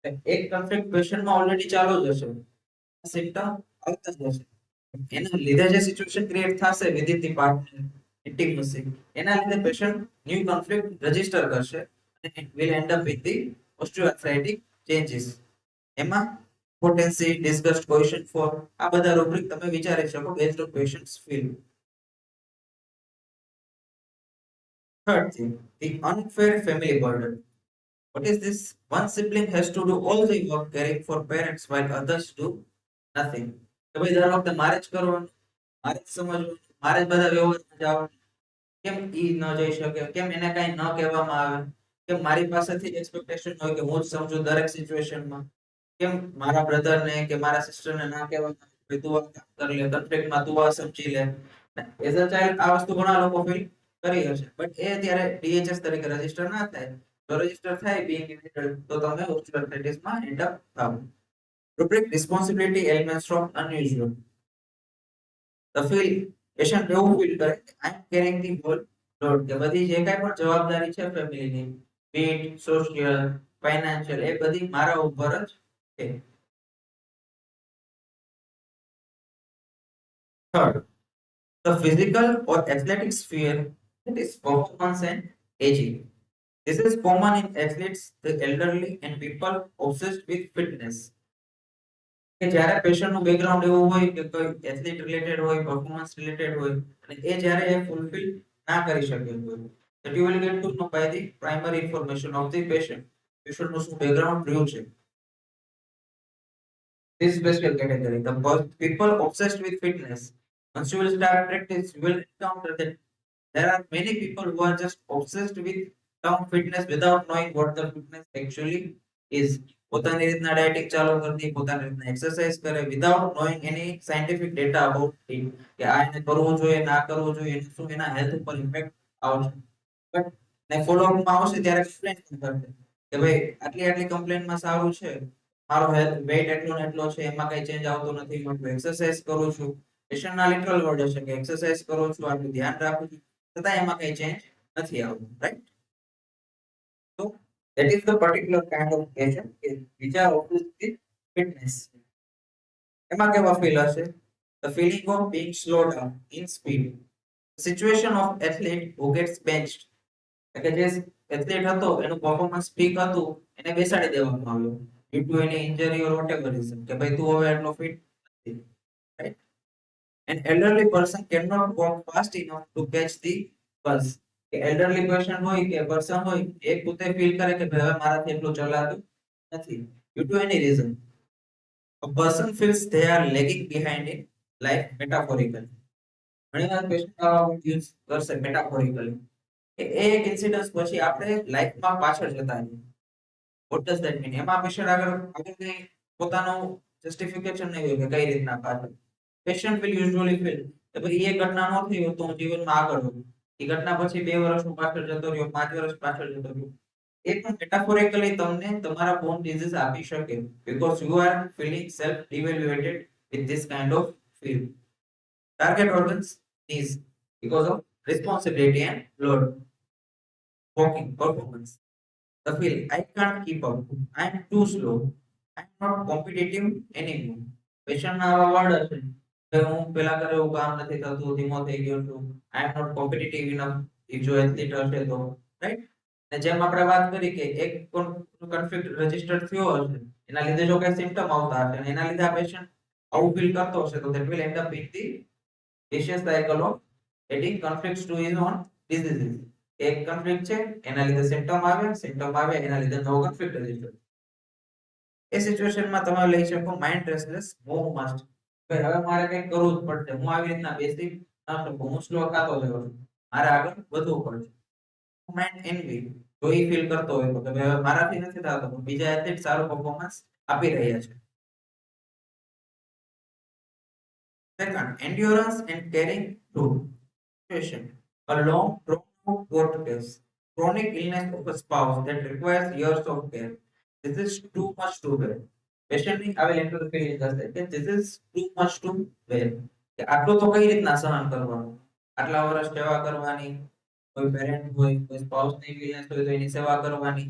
એક conflict ક્વેશ્ચનમાં already ચાલુ જ હશે, symptom આવતા જ હશે. એના લીધે જે સિચ્યુએશન ક્રિએટ થશે વિધિન ધી પાર્ટનર ઇન્ટિમસી, એના લીધે પેશન્ટ ન્યુ કોન્ફ્લિક્ટ રજીસ્ટર કરશે અને it will end up with the osteoarthritic changes. એમાં પોટેન્સી, ડિસ્ગસ્ટ, કોઇશન ફોર, આ બધા રૂબ્રિક તમે વિચારી શકો based on patients feel. Third thing, the unfair family burden. What is this? One sibling has to do all the work caring for parents while others do nothing. તો ભાઈ દર વખતે મારે જ કરવાનું, મારે જ સમજવાનું, મારે જ બધા વ્યવહારમાં જવાનું. કેમ ઈ ન જઈ શકે, કેમ એને કઈ ન કહેવામાં આવે, કેમ મારી પાસેથી એક્સપેક્ટેશન હોય કે હું જ સમજુ દરેક સિચ્યુએશનમાં, કેમ મારા બ્રધરને કે મારા સિસ્ટરને ના કહેવામાં આવે તું આ કામ કરી લે, કોન્ફ્લિક્ટમાં તું આ સમજી લે. એઝ અ ચાઇલ્ડ આ વસ્તુ ઘણા લોકો ફીલ કરી હશે, બટ એ ત્યારે ડીએચએસ તરીકે રજીસ્ટર ના થાય. જો રજીસ્ટર થાય બીઈંગ ઇન્ડિવિડ્યુઅલ તો તમે ઓસ્ટિયોઆર્થ્રાઇટિસમાં એન્ડ અપ થાવ. રૂબ્રિક, responsibility elements from unusual. The feel, patient એવું ફીલ કરે કે I M carrying the hall load, કે બધી જે કાંઈ પણ જવાબદારી છે ફેમિલીની, બીટ સોશિયલ, ફાઇનાન્શિયલ, એ બધી મારા ઉપર જ છે. Third, the physical or athletic sphere, that is performance and aging. This is common in athletes, the elderly and people obsessed with fitness. કે જ્યારે પેશન્ટનું બેકગ્રાઉન્ડ એવું હોય કે કોઈ એથ્લેટ રિલેટેડ હોય, પરફોર્મન્સ રિલેટેડ હોય અને એ જ્યારે એ ફૂલફિલ ના કરી શકે હોય, that you will get to know by the primary information of the patient. પેશન્ટનું શું બેકગ્રાઉન્ડ રહ્યું છે. This special category, the people obsessed with fitness. Once you will start practice, you will encounter that there are many people who are just obsessed with term fitness without knowing what the fitness actually is. પોતાની રીતના dieting ચાલુ કરતી, પોતાની રીતના exercise કરે without knowing any scientific data about it, કે આ એને કરવું જોઈએ ના કરવું જોઈએ, શું એના હેલ્થ ઉપર ઇમ્પેક્ટ આવશે. બટ ને ફોલો અપમાં આવશે ત્યારે કમ્પ્લેન કરશે કે ભાઈ આટલી આટલી કમ્પ્લેનમાં સારું છે, મારો હેલ્થ વેઇટ એટલો ને એટલો છે, એમાં કઈ ચેન્જ આવતો નથી, હું એક્સરસાઇઝ કરું છું, પેશન્ટના લિટરલ વર્ડ હશે કે એક્સરસાઇઝ કરું છું, આટલું ધ્યાન રાખું છું, છતાં એમાં કઈ ચેન્જ નથી આવતું, right? So that is the particular kind of patient which are obsessed with fitness. એમાં કેવા ફીલ હશે? The feeling of being slowed down in speed. The situation of athlete who gets benched. એટલે કે જે athlete હતો એનું performance peak હતું એને બેસાડી દેવામાં આવ્યો due to any injury or whatever reason, કે ભાઈ તું હવે એટલો ફિટ નથી, right? An elderly person cannot walk fast enough to catch the bus. કે elderly person હોય કે person હોય એ પોતે ફીલ કરે કે ભાઈ હવે મારાથી એટલું ચલાતું નથી due to any reason. A person feels they are lagging behind in life metaphorically. ઘણી વાર પેશન્ટ આવા વર્ડ યુઝ કરશે metaphorically કે એ એક ઇન્સિડન્સ પછી આપણે લાઈફમાં પાછળ જતા રહીએ. What does that mean? એમાં પેશન્ટ આગળ કઈ પોતાનું જસ્ટિફિકેશન નહીં હોય કે કઈ રીતના પાછળ. પેશન્ટ વિલ યુઝ્યુઅલી ફીલ કે ભાઈ એ ઘટના ન થઈ હોય તો હું જીવનમાં આગળ વધું, એ ઘટના પછી 2 વર્ષ હું પાછળ જતો રહ્યો, 5 વર્ષ પાછળ જતો રહ્યો. એ પણ મેટાફોરિકલી તમને તમારા બોન ડિઝીઝ આપી શકે because you are feeling self devaluated with this kind of feel. Target organs, knees, because of responsibility and load. Walking performance. The feel I can't keep up. I'm too slow. I'm not competitive anymore. Patient ના આવા word હશે કે હું પેલા કરે એવું કામ નથી થતું, ધીમો થઈ ગયો છું. I am not competitive enough. એ જો એથ્લીટ હશે તો, રાઈટ? અને જેમ આપણે વાત કરી કે એક કન્ફ્લિક્ટ રજીસ્ટર થયો હશે, એના લીધે જો કઈ સિમ્પટમ આવતા હશે અને એના લીધે આ પેશન્ટ આવું ફીલ કરતો હશે તો that will end up in the vicious cycle of adding conflicts to his own diseases. એક કન્ફ્લિક્ટ છે એના લીધે સિમ્પટમ આવે એના લીધે નવો કન્ફ્લિક્ટ રજીસ્ટર. એ સિચ્યુએશનમાં તમે લઈ શકો માઇન્ડ રેસ્ટલેસ, મોહ મસ્ટ. ભાઈ હવે મારે કંઈક કરવું જ પડશે. હું આવી રીતના બેસી ના શકું. હું સ્લો ખાતો રહ્યો છું. મારે આગળ વધવું પડશે. માઇન્ડ એનવી, જો એ ફીલ કરતો હોય તો કે ભાઈ હવે મારાથી નથી થતું પણ બીજા એથ્લેટ સારું પરફોર્મન્સ આપી રહ્યા છે. Second, endurance and carrying through situation. A long, drawn-out court case. Chronic illness of a spouse that requires years of care. This is too much to bear. પેશન્ટની આવેલ એન્ટર ફીલિંગ હશે કે this is too much to bear. કે આટલું તો કઈ રીતના સહન કરવાનું? આટલા વર્ષ સેવા કરવાની, કોઈ પેરેન્ટ હોય, કોઈ સ્પાઉસની illness હોય તો એની સેવા કરવાની,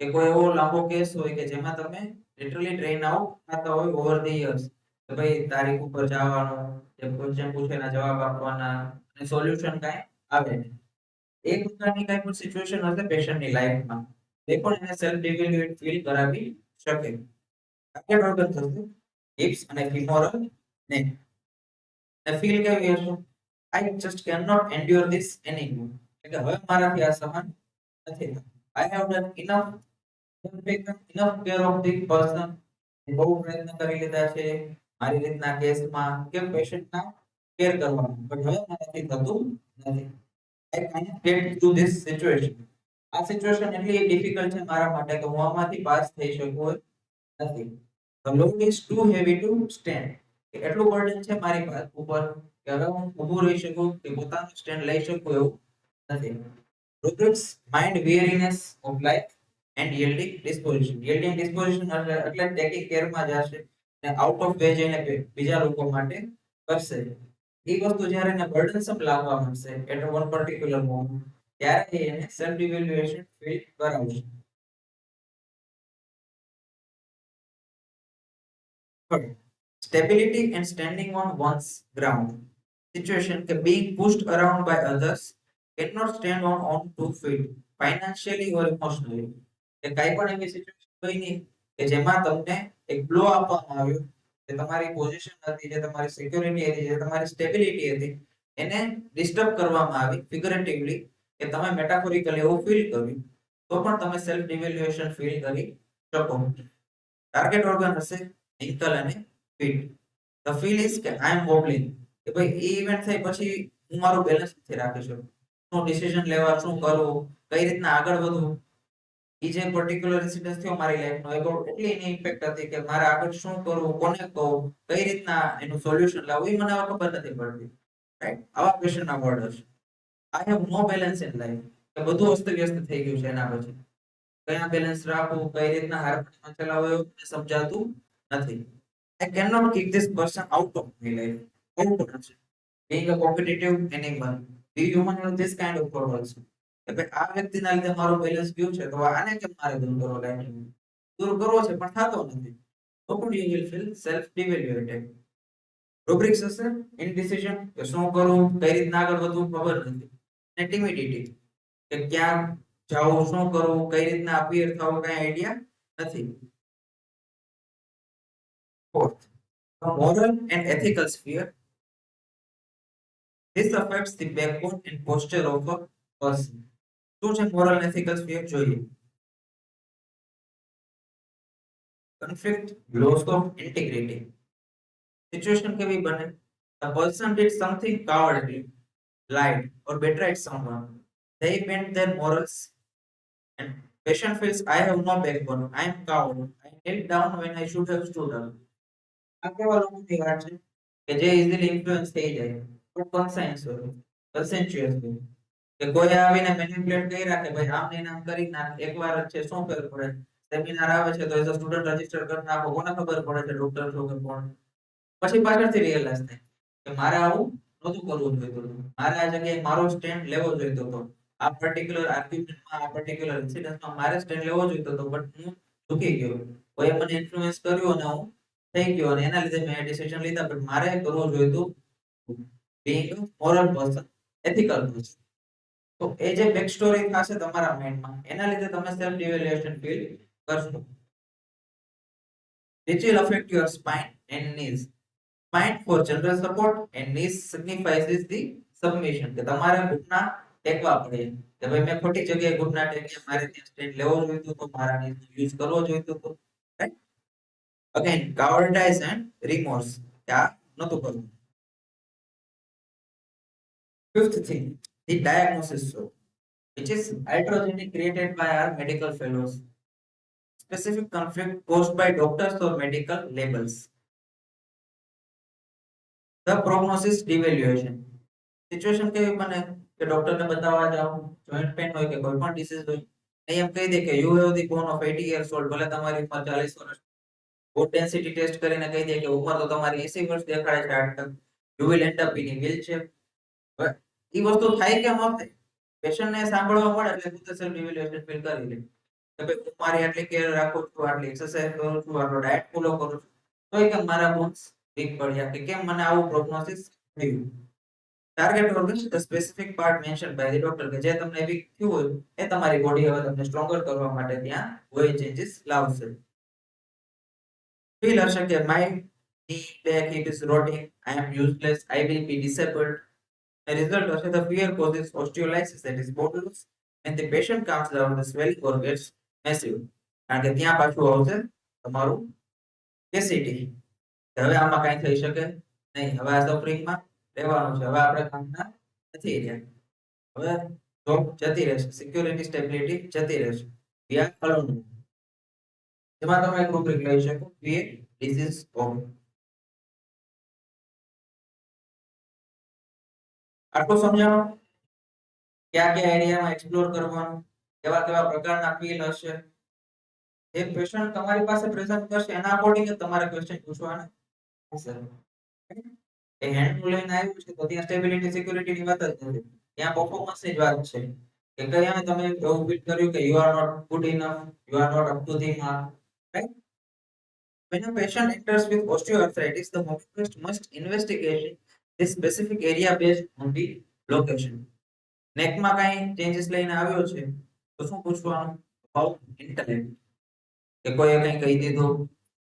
કે કોઈ એવો લાંબો કેસ હોય કે જેમાં તમે લિટરલી ટ્રેન આઉટ થતા હોય ઓવર ધ યર્સ કે ભાઈ તારીખ ઉપર જવાનું, જે ક્વેશ્ચન પૂછે એના જવાબ આપવાના અને સોલ્યુશન કાંઈ આવે નહીં. એક પ્રકારની કાંઈ પણ સિચ્યુએશન હશે પેશન્ટની લાઈફમાં, એ પણ એને સેલ્ફ ઇવેલ્યુએટ ફીલ કરાવી શકે. આગળ ઓર્ગન થશે હિપ્સ અને ફીમોરલ નેક. અને ફીલ કેવી હશે? I just can not endure this anymore. એટલે હવે મારાથી આ સહન નથી થતું. I have done enough, taken enough care of the person. બહુ પ્રયત્ન કરી લીધા છે મારી રીતના કેસમાં કે પેશન્ટના કેર કરવામાં, પણ હવે મારાથી થતું નથી. I can't get through this situation. આ સિચ્યુએશન એટલી ડિફિકલ્ટ છે મારા માટે કે હું આમાંથી પાસ થઈ શકું એમ નથી. The load is too heavy to stand. કે એટલું બર્ડન છે મારી ઉપર કે હવે હું ઊભું રહી શકું કે પોતાનું સ્ટેન્ડ લઈ શકું એવું નથી. Rubrics, mind weariness of life and yielding disposition. Yielding disposition એટલે ટેકિંગ કેરમાં જશે અને આઉટ ઓફ વે જઈને બીજા લોકો માટે કરશે. એ વસ્તુ જ્યારે એને બર્ડનસમ લાગવા માંડશે એટ વન પર્ટિક્યુલર મોમેન્ટ, ત્યારે એને સેલ્ફ ઇવેલ્યુએશન ફીલ કરાવશે. Third, stability and standing on one's ground. Situation કે being pushed around by others, cannot stand on own 2 feet financially or emotionally. કે કાંઈ પણ એવી સિચ્યુએશન બની કે જેમાં તમને એક બ્લો આપવામાં આવ્યો, જે તમારી પોઝિશન હતી, જે તમારી સિક્યોરિટી હતી, જે તમારી સ્ટેબિલિટી હતી, એને ડિસ્ટર્બ કરવામાં આવી ફિગરેટિવલી, કે તમે મેટાફોરિકલી એવું ફીલ કર્યું, તો પણ તમે સેલ્ફ ડિવેલ્યુએશન ફીલ કરી શકો. ટાર્ગેટ ઓર્ગન હશે એન્કલ અને ફીટ. ધ ફીલ ઇઝ કે આઈ એમ વોબલિંગ, કે ભાઈ એ ઇવેન્ટ થઈ પછી હું મારું બેલેન્સ નથી રાખી શકું. શું ડિસિઝન લેવા, શું કરવું, કઈ રીતના આગળ વધવું. એ જે પર્ટિક્યુલર ઇન્સિડન્સ થયો મારી લાઈફનો, એ બહુ એટલી એની ઇમ્પેક્ટ હતી કે મારે આગળ શું કરવું, કોને કહું, કઈ રીતના એનું સોલ્યુશન લાવવું, એ મને હવે ખબર નથી પડતી. રાઈટ? આવા ક્વેશ્ચનના વર્ડ હશે. I have no balance in life, કે બધું અસ્તવ્યસ્ત થઈ ગયું છે એના પછી. કયા બેલેન્સ રાખવું, કઈ રીતના હાર્મોનીમાં ચલાવવું એવું મને સમજાતું નથી. I cannot kick this person out of my life. આવું પણ છે. Being a competitive animal, we human have this kind of problems. કે ભાઈ આ વ્યક્તિના લીધે મારું બેલેન્સ ગયું છે તો આને કેમ મારે દૂર કરવો લાઈફમાં? દૂર કરવો છે પણ થતો નથી. તો પણ you will feel self devaluated. Rubrics હશે ઇનડિસિઝન, કે શું કરવું, કઈ રીતના આગળ વધવું ખબર નથી. અને ટિમિડિટી, કે ક્યાં જાવું, શું કરવું, કઈ રીતના અપિયર થવું, કઈ આઈડિયા નથી. Fourth, the moral and ethical sphere. This affects the backbone and posture of a person. શું છે moral and ethical sphere જોઈએ. Conflict, loss of integrity. Situation કેવી બને? The person did something cowardly, lied or betrayed someone. They bent their morals and patient feels I have no backbone. I am coward. I knelt down when I should have stood up. આ કેવા લોકોની વાત છે કે જે easily influence થઈ જાય, પણ કન્સાયન્સ હોય, કન્સેન્ચ્યુઅસ હોય, કે કોઈ આવીને મેનિપ્યુલેટ કર્યા કે ભાઈ આમ ને આમ કરી નાખ, એકવાર જ છે શું ફેર પડે, સેમિનાર આવે છે તો એઝ અ સ્ટુડન્ટ રજીસ્ટર કરી નાખો, કોને ખબર પડે છે ડોક્ટર છો કે કોણ. પછી પાછળથી રિયલાઇઝ થાય કે મારે આવું નહોતું કરવું જોઈતું હતું. મારે આ જગ્યાએ મારો સ્ટેન્ડ લેવો જોઈતો હતો. આ પર્ટિક્યુલર આર્ગ્યુમેન્ટમાં, આ પર્ટિક્યુલર ઇન્સિડન્ટમાં મારે સ્ટેન્ડ લેવો જોઈતો હતો, બટ હું ચૂકી ગયો. કોઈએ મને ઇન્ફ્લુઅન્સ કર્યું અને હું થઈ ગયો, અને એના લીધે મેં ડિસિઝન લીધા. બટ મારે કરવું જોઈતું being a moral person, ethical person. તો એ જે બેક સ્ટોરી થશે તમારા માઇન્ડમાં, એના લીધે તમે સેલ્ફ ઇવેલ્યુએશન ફીલ કરશો. Which will affect your spine and knees. Spine for general support and knees signifies is the submission. કે તમારે ઘૂંટણા ટેકવા પડે, કે ભાઈ મેં ખોટી જગ્યાએ ઘૂંટણા ટેક્યા, મારે ત્યાં સ્ટેન્ડ લેવો જોઈતું હતો, મારા knees નો યુઝ કરવો જોઈતો હતો. Right? Again, cowardice and remorse. કે આ નહોતું કરવું. Fifth thing, the diagnosis show, which is iatrogeny created by our medical fellows. Specific conflict caused by doctors or medical labels. The prognosis devaluation. Situation કેવી બને કે ડોક્ટરને બતાવવા જાઓ, જોઈન્ટ પેન હોય કે કોઈ પણ ડિસીઝ હોય, એમ કહી દે કે you have the bone of 80 years old. ભલે તમારી ઉંમર 40 વર્ષ, બોન ડેન્સિટી ટેસ્ટ કરીને કહી દે કે ઉંમર તો તમારી 80 વર્ષ દેખાડે છે, આટલું you will end up in wheelchair. એ વસ્તુ થાય કેમ હોતે? પેશન્ટને સાંભળવા મળે એટલે પોતે સેલ્ફ ઇવેલ્યુએશન ફીલ કરી લે કે ભાઈ હું મારી આટલી કેર રાખું છું, આટલી એક્સરસાઇઝ કરું છું, આટલો ડાયટ ફોલો કરું છું, તોય કેમ મારા બોન્સ વીક પડ્યા, કે કેમ મને આવું પ્રોગ્નોસિસ થયું. Target organs the specific part mention by the doctor, કે જે તમને વીક થયું હોય એ તમારી બોડી હવે તમને સ્ટ્રોંગર કરવા માટે ત્યાં હોય ચેન્જીસ લાવશે. ફીલ હશે કે my knee back it is rotting, I am useless, I will be disabled. The result of the fear causes osteolysis, that is bone loss. When the patient calms down, the swelling or gets massive. કારણ કે ત્યાં પાછું આવશે તમારું કેસીટી. હવે આમાં કાંઈ થઈ શકે નહીં. હવે આ સફરિંગમાં રહેવાનું છે. હવે આપણે કામના નથી રહ્યા. હવે જોબ જતી રહેશે, સિક્યોરિટી સ્ટેબિલિટી જતી રહેશે. We are alone. જેમાં તમે એક રૂબ્રિક લઈ શકો, create disease of. આટલું સમજાણો? કયા કયા એરિયામાં એક્સપ્લોર કરવાનું, કેવા કેવા પ્રકારના ફીલ હશે. જે પેશન્ટ તમારી પાસે પ્રેઝન્ટ કરશે એના અકોર્ડિંગ જ તમારે ક્વેશ્ચન પૂછવાના હશે. એ હેન્ડ લઈને આવ્યું છે તો ત્યાં સ્ટેબિલિટી સિક્યુરિટીની વાત જ નથી, ત્યાં પરફોર્મન્સની જ વાત છે. કે કયા તમે એવું ફીલ કર્યું કે you are not good enough, you are not up to the mark. Right? When a patient enters with osteoarthritis, the homeopatist must investigate this specific area based on the location. નેકમાં કાંઈ changes લઈને આવ્યો છે તો શું પૂછવાનું? About intellect, કે કોઈએ કંઈ કહી દીધું,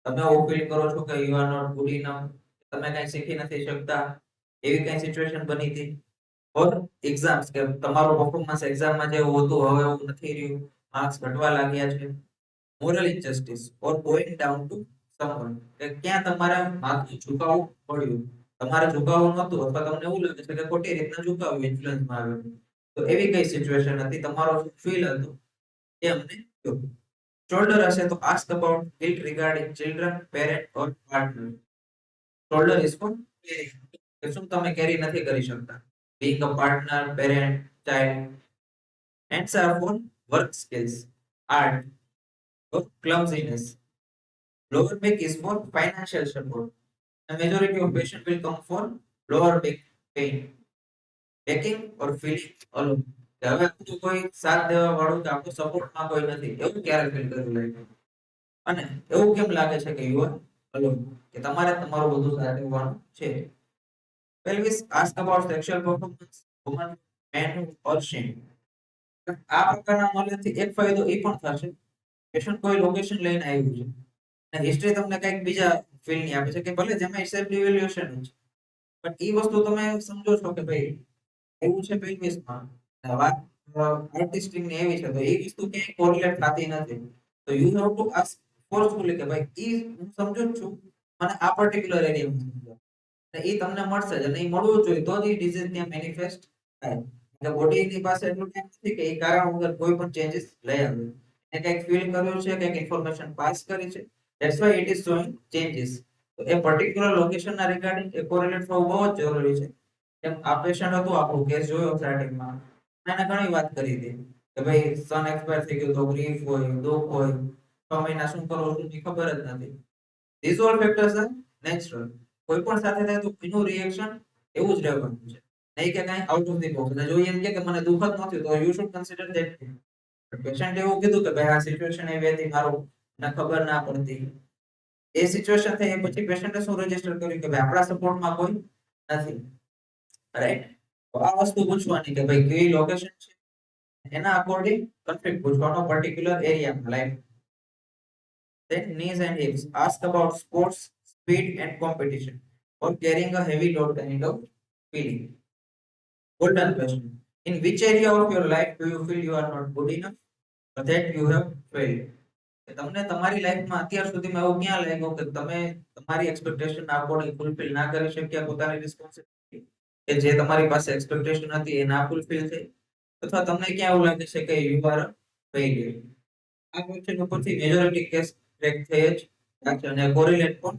તમે એવું ફીલ કરો છો કે you are not good enough, તમે કંઈ શીખી નથી શકતા, એવી કંઈ સિચ્યુએશન બની હતી. ઓર એક્ઝામ્સ, કે તમારું પરફોર્મન્સ એક્ઝામમાં જેવું હતું હવે એવું નથી રહ્યું, માર્ક્સ ઘટવા લાગ્યા છે. Moral injustice or going down to someone, કે ક્યાં તમારે માથું ઝુકાવવું પડ્યું, તમારે ઝુકાવવું નહોતું, અથવા તમને એવું લાગે છે કે ખોટી રીતના ઝુકાવ્યું, ઇન્ફ્લુઅન્સમાં આવ્યું. તો એવી કઈ સિચ્યુએશન હતી, તમારો ફીલ હતું એ અમને કહો. શોલ્ડર હશે તો ask about guilt regarding children, parent or partner. Shoulder is for caring, કે શું તમે કેરી નથી કરી શકતા, being a partner, parent, child. Hands are for work skills, art or clumsiness. Lower back is for financial support. The majority of patient will come for lower back pain, taking or feeling alone. કે હવે આપણું કોઈ સાથ દેવા વાળું કે આપણું સપોર્ટમાં કોઈ નથી, એવું ક્યારે ફીલ કર્યું લાગે? અને એવું કેમ લાગે છે કે યુ આર અલોન, કે તમારે તમારું બધું સાચવવાનું છે. Pelvis ask about sexual performance, woman, man or shame. આ પ્રકારના નોલેજથી એક ફાયદો એ પણ થશે, પેશન્ટ કોઈ લોકેશન લઈને આવ્યું છે અને હિસ્ટ્રી તમને કંઈક બીજા ફીલ્ડની આપે છે, કે ભલે જેમાં સેલ્ફ ઇવેલ્યુએશન છે, પણ એ વસ્તુ તમે સમજો છો કે ભાઈ એવું છે પેલ્વિસમાં, વાત આર્ટિસ્ટિકની એવી છે, તો એ વસ્તુ ક્યાંય કોરિલેટ થતી નથી. તો you have to ask forcefully કે ભાઈ ઈ હું સમજુ જ છું, મને આ પર્ટિક્યુલર એરિયામાં સમજો. અને ઈ તમને મળશે જ, અને ઈ મળવું જોઈએ તો જ ઈ ડિઝીઝ ત્યાં મેનિફેસ્ટ થાય. એટલે બોડીની પાસે એટલું ટાઈમ નથી કે એ કારણ વગર કોઈ પણ ચેન્જીસ લઈ આવે. એને કંઈક ફીલ કર્યું છે, કંઈક ઇન્ફોર્મેશન પાસ કરી છે, that's why it is showing changes. તો એ પર્ટિક્યુલર લોકેશનના રિગાર્ડિંગ એ કોરિલેટ થવું બહુ જ જરૂરી છે. જેમ આ પેશન્ટ હતું, આપણો કેસ જોયો સ્ટાર્ટિંગમાં, એને ઘણી વાત કરી હતી કે ભાઈ સન એક્સપાયર થઈ ગયું, તો ગ્રીફ હોય, દુઃખ હોય, 6 મહિના શું કરવું શું એ ખબર જ નથી. This all factors are natural. કોઈ પણ સાથે થાય તો એનું રિએક્શન એવું જ રહેવાનું છે, નહીં કે કાંઈ આઉટ ઓફ ધી બોક્સ. અને જો એમ કે મને દુઃખ જ નથી તો you should consider that. Patient એવું કીધું કે ભાઈ આ સિચ્યુએશન એવી હતી, મારું મને ખબર ના પડતી. એ સિચ્યુએશન થઈ એ પછી પેશન્ટે શું રજીસ્ટર કર્યું કે ભાઈ આપણા સપોર્ટમાં કોઈ નથી, રાઈટ? તો આ વસ્તુ પૂછવાની કે ભાઈ કઈ લોકેશન છે, એના અકોર્ડિંગ કન્ફ્લિક્ટ પૂછવાનો પર્ટિક્યુલર એરિયામાં. Like then knees and hips, ask about sports, speed and competition, or carrying a heavy load kind of feeling. Golden question: in which area of your life do you feel you are not good enough or that you have failed? કે તમને તમારી લાઈફમાં અત્યાર સુધીમાં એવું ક્યાં લાગ્યું કે તમે તમારી એક્સપેક્ટેશન ના અકોર્ડિંગ ફૂલફિલ ના કરી શક્યા પોતાની રિસ્પોન્સિબિલિટી, કે જે તમારી પાસે એક્સપેક્ટેશન હતી એ ના ફૂલફિલ થઈ, અથવા તમને ક્યાં એવું લાગે છે કે યુ આર ફેઇલ્યુર? આ ક્વેશ્ચન ઉપરથી મેજોરિટી કેસ ટ્રેક થઈ જ થશે અને કોરિલેટ પણ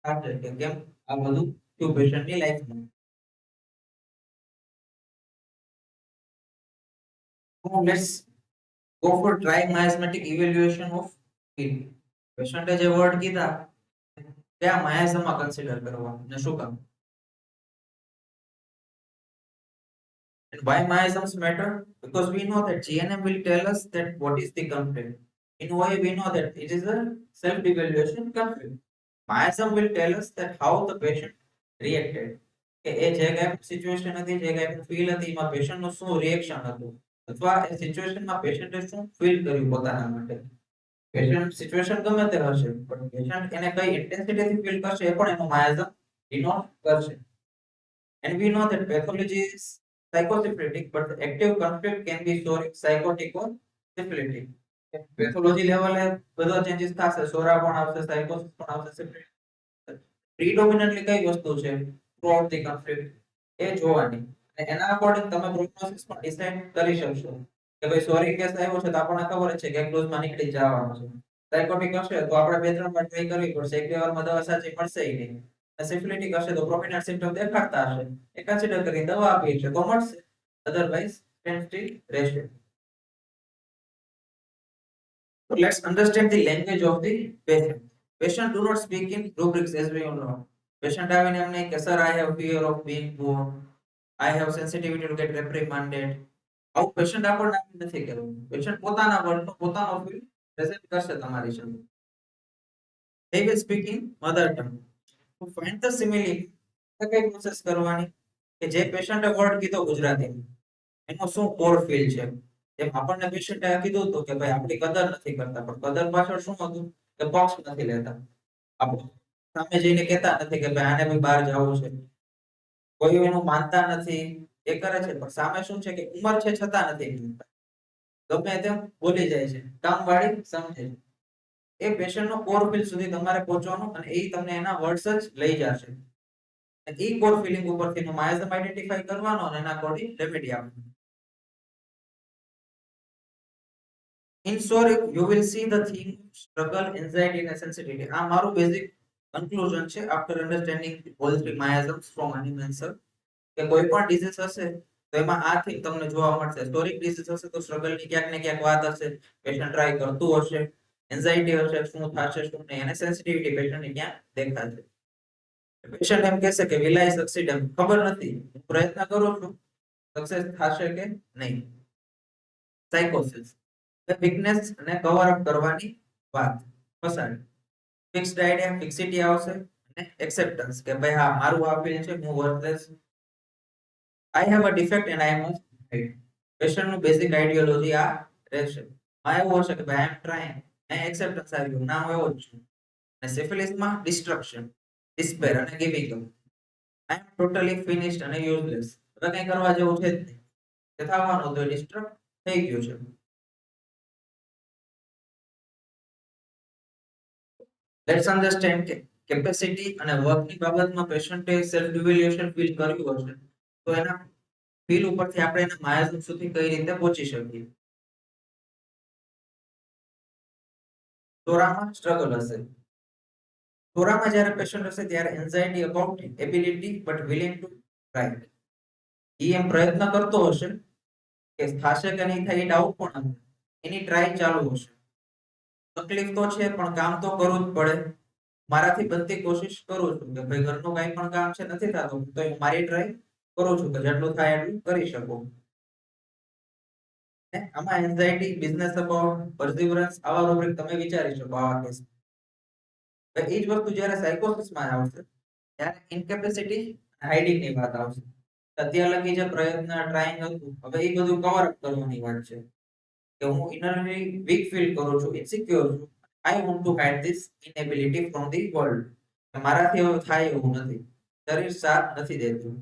થશે કે કેમ આ બધું થયું પેશન્ટની લાઈફમાં. Now let's go for try miasmatic evaluation of field. પેશન્ટે જે વર્ડ કીધા કયા માયાસમાં કન્સિડર કરવા અને શું કામ? And why miasms matter? Because we know that GNM will tell us that what is the conflict. In OA we know that it is a self-evaluation conflict. Miasm will tell us that how the patient reacted. કે એ જે કાંઈ situation હતી, જે કાંઈ feel હતી, એમાં પેશન્ટનું શું reaction હતું, અથવા એ સિચ્યુએશનમાં પેશન્ટે શું ફીલ કર્યું પોતાના માટે. પેશન્ટ સિચ્યુએશન ગમે તે હશે પણ પેશન્ટ એને કઈ ઇન્ટેન્સિટીથી ફીલ કરશે એ પણ એનું માયાઝમ ડિનોટ કરશે. And we know that pathology is psychosyphilitic, but the active conflict can be psychotic or syphilitic. Pathology લેવલે બધા ચેન્જીસ થશે, સોરા પણ આવશે, સાયકોસિસ પણ આવશે, syphilitic. પ્રીડોમિનન્ટલી કઈ વસ્તુ છે થ્રુઆઉટ ધી કન્ફ્લિક્ટ એ જોવાની, અને એના અકોર્ડિંગ તમે પ્રોગ્નોસિસ પણ ડિસાઇડ કરી શકશો કે ભાઈ સોરી કેસ આવ્યો છે તો આપણને ખબર જ છે કે ક્લોઝમાં નીકળી જવાનો છે. સાયકોટિક હશે તો આપણે બે ત્રણ વાર ટ્રાય કરવી પડશે, એક બે વારમાં દવા સાચી મળશે નહીં. સિફિલિટિક હશે તો પ્રોમિનન્ટ સિમ્પટમ દેખાડતા હશે, એ કન્સિડર કરી દવા આપી છે તો મળશે, અધરવાઇઝ સ્ટેન્ડ સ્ટીલ રહેશે. So let's understand the language of the patient. Patient do not speak in rubrics as we all know. Patient આવીને એમને કે sir I have fear of being poor, I have sensitivity to get reprimanded. આવું patient આપણને નથી કરવું. Patient પોતાના વર્ડનો પોતાનો feel present કરશે તમારી સામે. They will speak in mother tongue. To find the simile, કઈ પ્રોસેસ કરવાની કે જે પેશન્ટે વર્ડ કીધો ગુજરાતીમાં એનો શું કોર ફીલ છે. જેમ આપણને પેશન્ટે કીધું હતું કે ભાઈ આપણી કદર નથી કરતા, પણ કદર પાછળ શું હતું કે પક્ષ નથી લેતા. આપણે સામે જઈને કહેતા નથી કે ભાઈ આને બી બહાર જવું છે, કોઈ એનું માનતા નથી, એ કરે છે પણ સામે શું છે કે ઉંમર છે છતાં નથી માનતા, ગમે તેમ બોલી જાય છે, કામવાળી સમજે છે. એ પેશન્ટનો કોર ફીલ સુધી તમારે પહોંચવાનું અને એ તમને એના વર્ડ્સ જ લઈ જશે. એ કોર ફીલિંગ ઉપરથી નો માયાઝમ આઈડેન્ટિફાઈ કરવાનો અને એના અકોર્ડિંગ રેમેડી આપવાની. In short, you will see the theme struggle, anxiety and sensitivity. આ મારું બેઝિક કન્ક્લુઝન છે after understanding all three miasms from Hahnemann sir. કે કોઈ પણ ડિઝીઝ હશે તો એમાં આ થીમ તમને જોવા મળશે. સ્ટોરિક ડિઝીઝ હશે તો સ્ટ્રગલ ની ક્યાંક ને ક્યાંક વાત હશે, પેશન્ટ ટ્રાય કરતું હશે, એન્ઝાઇટી હશે શું થશે શું નહીં, અને સેન્સિટિવિટી પેશન્ટની ક્યાં દેખાશે. પેશન્ટ એમ કહેશે કે will I succeed, એમ ખબર નથી, હું પ્રયત્ન કરું છું, સક્સેસ થશે કે નહીં. સાયકોસિસ વીકનેસ અને કવર અપ કરવાની વાત પસાડી. ફિક્સ્ડ આઈડિયા ફિક્સિટી આવશે અને એક્સેપ્ટન્સ કે ભાઈ હા મારું આ ફીલ છે, હું worthless, I have a defect and I must hide. પેશન્ટનું બેઝિક આઈડિયોલોજી આ રહેશે. આ એવું હશે કે ભાઈ I am trying, અહીં એક્સેપ્ટન્સ આવ્યું, ના હું એવો જ છું. અને સિફિલિસમાં ડિસ્ટ્રક્શન, ડિસ્પેર અને giving up. I am totally finished અને યુઝલેસ, હવે કંઈ કરવા જેવું છે જ નહીં, જે થવાનું હતું એ ડિસ્ટ્રક્ટ થઈ ગયું છે. લેટ્સ અન્ડરસ્ટેન્ડ કે કેપેસિટી અને વર્કની બાબતમાં પેશન્ટે સેલ્ફ ઇવેલ્યુએશન ફીલ કર્યું હશે તો એના ફીલ ઉપરથી આપણે એના માયાઝમ સુધી કઈ રીતે પહોંચી શકીએ. તોરામાં સ્ટ્રગલ હશે. તોરામાં જ્યારે પેશન્ટ હશે ત્યારે anxiety about ability but willing to try. એ એમ પ્રયત્ન કરતો હશે કે થશે કે નહીં થાય એ ડાઉટ પણ હશે, એની ટ્રાય ચાલુ હશે. તકલીફ તો છે પણ કામ તો કરવું જ પડે, મારાથી બનતી કોશિશ કરું છું કે ભાઈ ઘરનું કઈ પણ કામ છે નથી થતું તો હું મારી ટ્રાય કરું છું કે જેટલું થાય એટલું કરી શકું. ને આમાં એન્ઝાયટી, બિઝનેસ અબાઉટ, પર્સિવરન્સ આવા રૂબ્રિક તમે વિચારી શકો આવા કેસ. એ જ વસ્તુ જ્યારે સાયકોસિસમાં આવશે ત્યારે ઇન્કેપેસિટી, હાઇડિંગ ની વાત આવશે. અત્યાર લગી જે પ્રયત્ન ટ્રાઈંગ હતું હવે એ બધું કવર અપ કરવાની વાત છે કે હું ઇનરલી વીક ફીલ કરું છું, ઇન્સિક્યોર છું. I want to hide this inability from the world. મારાથી હવે થાય એવું નથી, શરીર સાથ નથી દેતું,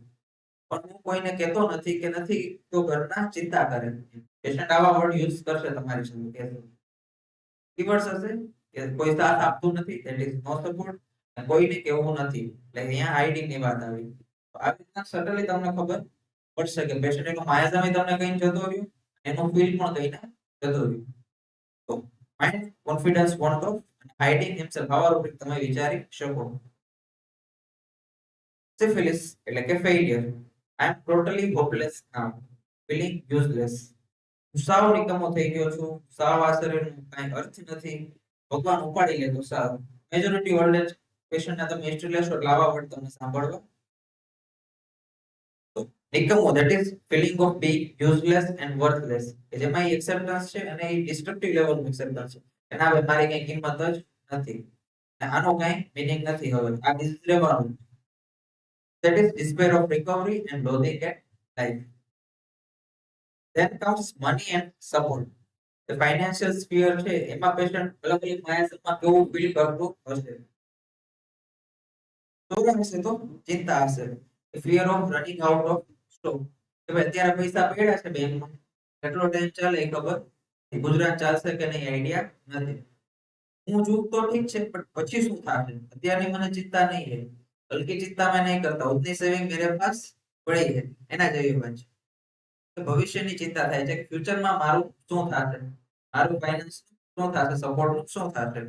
પણ હું કોઈને કહેતો નથી કે નથી તો ઘરના ચિંતા કરે. પેશન્ટ આવા વર્ડ યુઝ કરશે તમારી સામે કહેશે. કીવર્ડ્સ હશે કે કોઈ સાથ આપતું નથી, ધેટ ઇઝ નો સપોર્ટ, અને કોઈને કેવું નથી, એટલે અહીંયા હાઇડિંગ ની વાત આવી. તો આવી રીતના સટલી તમને ખબર પડશે કે પેશન્ટ એનો માયાજામી તમને કહીને જતો રહ્યો, એનો ફીલ પણ કહીને જતો રહ્યો. તો mind confidence want of hiding himself આવા રૂપિક તમે વિચારી શકો. સિફિલિસ એટલે કે ફેઇલિયર. આઈ એમ ટોટલી હોપલેસ નાઉ, ફીલિંગ યુઝલેસ. હું સાવ નિકમ્મો થઈ ગયો છું, સાવ આ શરીરનો કાંઈ અર્થ નથી, ભગવાન ઉપાડી લે તો સારું. મેજોરિટી ઓલ્ડ એજ પેશન્ટના તમે હિસ્ટ્રી લેશો એટલે આવા વર્ડ તમને સાંભળવા. તો નિકમ્મો that is feeling of being useless and worthless, કે જેમાં એક્સેપ્ટન્સ છે અને એ ડિસ્ટ્રક્ટિવ લેવલનું એક્સેપ્ટન્સ છે. એના હવે મારી કઈ કિંમત જ નથી, આનો કઈ મીનિંગ નથી. હવે આ ડિઝીઝ લેવાનું, that is despair of recovery and loathing at life. Then comes money and support. The financial sphere છે એમાં પેશન્ટ અલગ અલગ માયાસમાં કેવું ફીલ કરતું હશે. તો હશે તો ચિંતા હશે, fear of running out of stock, કે ભાઈ અત્યારે પૈસા પડ્યા છે બેંકમાં, કેટલો ટાઈમ ચાલે એ ખબર, ગુજરાત ચાલશે કે નહીં આઈડિયા નથી. હું ચૂક તો ઠીક છે પણ પછી શું થશે અત્યારની મને ચિંતા નહીં है, हल्की चिंता मैं नहीं करता, उतनी सेविंग मेरे पास पड़ी है. એના જેવી વાત છે કે ભવિષ્યની ચિંતા થાય છે કે ફ્યુચરમાં મારું શું થશે, મારું ફાઇનાન્સ શું થશે, સપોર્ટ શું થશે.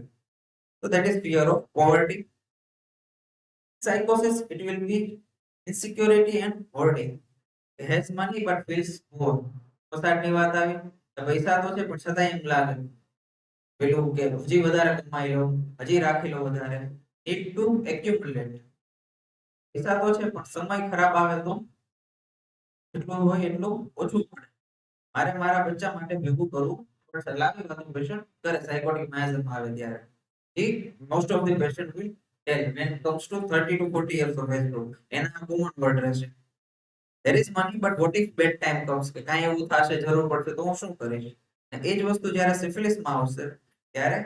તો that is fear of poverty. Psychosis, it will be insecurity and hoarding. Has money but feels poor. પોસાડની વાત આવી તો પૈસા તો છે પણ છતાં એમ લાગે પેલું કે હજી વધારે કમાઈ લો, હજી રાખી લો વધારે. Need to accumulate. પૈસા તો છે પણ સમય ખરાબ આવે તો જેટલું હોય એટલું ઓછું પડે. મારે મારા બચ્ચા માટે ભેગું કરવું પડશે. લાગે તો પેશન્ટ કરે સાયકોટિક માયાઝમ આવે ત્યારે. Most of the patient will tell when it comes to 30 to 40 years of age group. એના કોમન વર્ડ રહેશે. There is money but what if bad time comes, કે કાંઈ એવું થશે, જરૂર પડશે તો હું શું કરીશ. એ જ વસ્તુ જ્યારે સિફિલિસમાં આવશે ત્યારે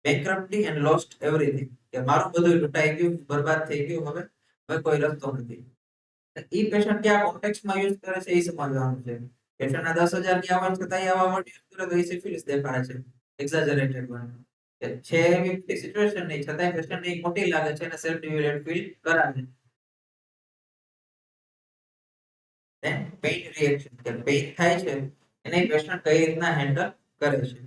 bankruptcy and lost everything, કે મારું બધું લૂંટાઈ ગયું, બરબાદ થઈ ગયું, હવે કોઈ રસ્તો નથી. એ પેશન્ટ કયા કોન્ટેક્સ્ટમાં યુઝ કરે છે એ સમજવાનું છે. પેશન્ટના 10,000 ની આવક છતાંય આવા વર્ડ યુઝ કરે તો એ સિફિલિસ દેખાડે છે, એક્ઝેજરેટેડ વર્ડ. કે છે એવી સિચ્યુએશન નહીં છતાંય પેશન્ટને મોટી લાગે છે અને સેલ્ફ ડિવેલેટ ફીલ કરાવે. ધેન પેઇન રિએક્શન, કે પેઇન થાય છે એને પેશન્ટ કઈ રીતના હેન્ડલ કરે છે.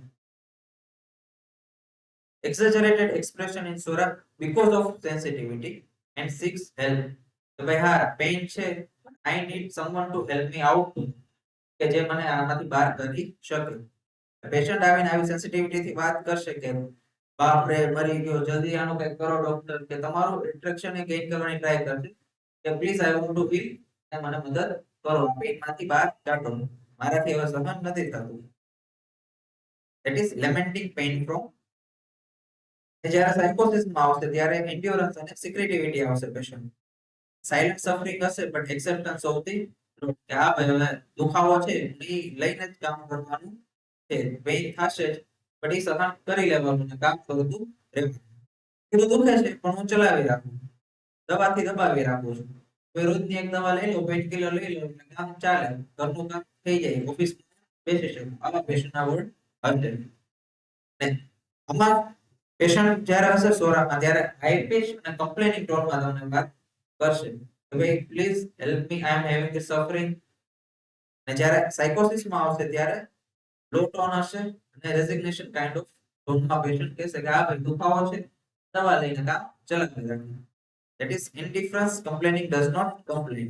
Exaggerated expression in Surah because of sensitivity and seeks help. તો ભાઈ હા પેઇન છે, I need someone to help me out, કે જે મને આમાંથી બહાર કરી શકે. પેશન્ટ આવીને આવી સેન્સિટિવિટી થી વાત કરશે કે બાપ રે મરી ગયો, જલ્દી આનું કંઈક કરો ડોક્ટર, કે તમારું ઇન્ટ્રેક્શન એ ગેઇન કરવાની ટ્રાય કરશે કે please I want to heal, મને મદદ કરો, પેઇનમાંથી બહાર કાઢો, મારાથી હવે સહન નથી થતું. That is lamenting pain from. જ્યારે સાયકોસિસમાં આવશે ત્યારે એન્ડ્યોરન્સ અને સિક્રેટિવિટી આવશે પેશન્ટ. સાયલેન્ટ સફરિંગ હશે બટ એક્સેપ્ટન્સ ઓફ ધી કે હા ભાઈ હવે દુખાવો છે એ લઈને જ કામ કરવાનું છે, પેઇન થશે જ પણ એ સહન કરી લેવાનું ને કામ કરતું રહેવું. એટલું દુખે છે પણ હું ચલાવી રાખું, દવાથી દબાવી રાખું છું. હવે રોજની એક દવા લઈ લો, પેઇન કિલર લઈ લો એટલે કામ ચાલે, ઘરનું કામ થઈ જાય, ઓફિસ બેસી શકું. આવા પેશન્ટના વર્ડ હશે. ને આમાં પેશન્ટ જ્યારે હશે સોરામાં ત્યારે હાઈ પિચ અને કમ્પ્લેનિંગ ટોનમાં તમને વાત કરશે કે ભાઈ please help me, I am having the suffering. અને જ્યારે સાયકોસિસમાં આવશે ત્યારે લો ટોન હશે અને રેઝિગ્નેશન કાઇન્ડ ઓફ ટોનમાં પેશન્ટ કહેશે કે હા ભાઈ દુખાવો છે, દવા લઈને કામ ચલાવી રાખવું. That is indifference, complaining does not complain.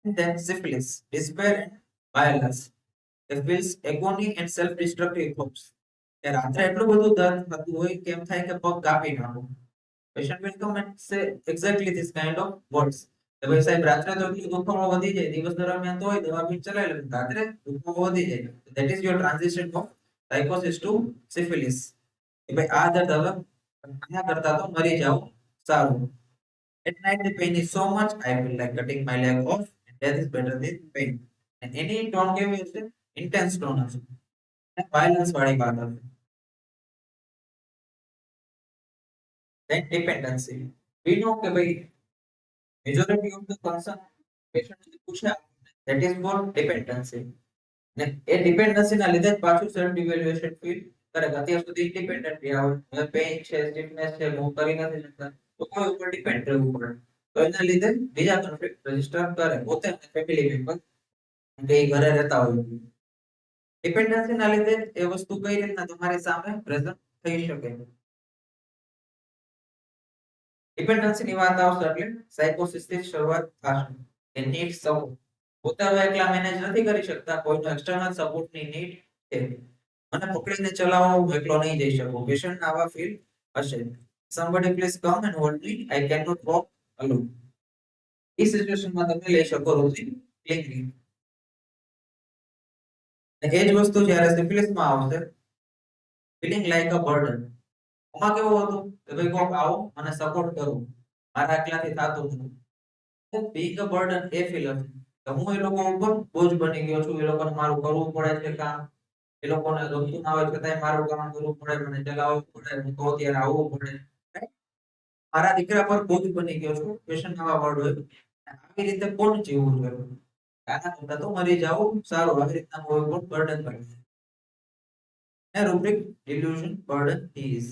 And then syphilis, despair and violence. It feels agony and self-destructive thoughts. કે રાત્રે એટલું બધું દર્દ થતું હોય કે એમ થાય કે પગ કાપી નાખું, Patient will come and say exactly this kind of words. કે ભાઈ સાહેબ રાત્રે તો એટલું દુખાવો વધી જાય, દિવસ દરમિયાન તો હોય દવા બી ચલાવી લે, રાત્રે દુખાવો વધી જાય. That is your transition of psychosis to syphilis. કે ભાઈ આ દર્દ હવે આના કરતા તો મરી જાવ સારું. At night the pain is so much, I feel like cutting my leg off, and death is better than pain. And any tone કેવી હશે? Intense tone હશે. અને violence વાળી વાત હશે. Then dependency. We know કે ભાઈ majority of the concern patient ને પૂછે that is for dependency. ને એ dependency ના લીધે જ પાછું self evaluation feel કરે કે અત્યાર સુધી independent રહ્યા હોય, હવે pain છે, stiffness છે, move કરી નથી શકતા, તો કોઈ ઉપર depend રહેવું પડે. તો એના લીધે બીજા conflict register કરે પોતે અને family member કે ઈ ઘરે રહેતા હોય. ડિપેન્ડન્સી ના લીધે એ વસ્તુ કઈ રીતના તમારી સામે પ્રેઝન્ટ થઈ શકે. ડિપેન્ડન્સી ની વાત આવશે એટલે સાયકોસિસ થી શરૂઆત થશે. એ નીડ સપોર્ટ. પોતે હવે એકલા મેનેજ નથી કરી શકતા, કોઈનો એક્સટર્નલ સપોર્ટ ની નીડ છે. મને પકડીને ચલાવો, હું એકલો નહીં જઈ શકું. પેશન્ટ આવા ફીલ હશે. somebody please come and hold me, I cannot walk alone. એ સિચ્યુએશનમાં તમે લઈ શકો રોજી ક્લિંગલી. એ જ વસ્તુ જ્યારે સિફિલિસમાં આવશે, ફીલિંગ લાઈક અ બર્ડન. આમાં કેવું હતું કે ભાઈ કોક આવો મને સપોર્ટ કરો, મારા એકલાથી થતું નથી. બીંગ અ બર્ડન એ ફીલ હતું કે હું એ લોકો ઉપર બોજ બની ગયો છું, એ લોકોને મારું કરવું પડે છે કામ, એ લોકોને ગમતું ના હોય છતાંય મારું કામ કરવું પડે, મને ચલાવવું પડે, હું કહું ત્યારે આવવું પડે. મારા દીકરા પર બોજ બની ગયો છું. પેશન્ટ આવા વર્ડ હોય. આવી રીતે કોણ જીવવું જોઈએ? આના કરતા તો મરી જાવું સારું. આવી રીતના કોઈ પણ બર્ડન પડે. A rubric delusion burden is.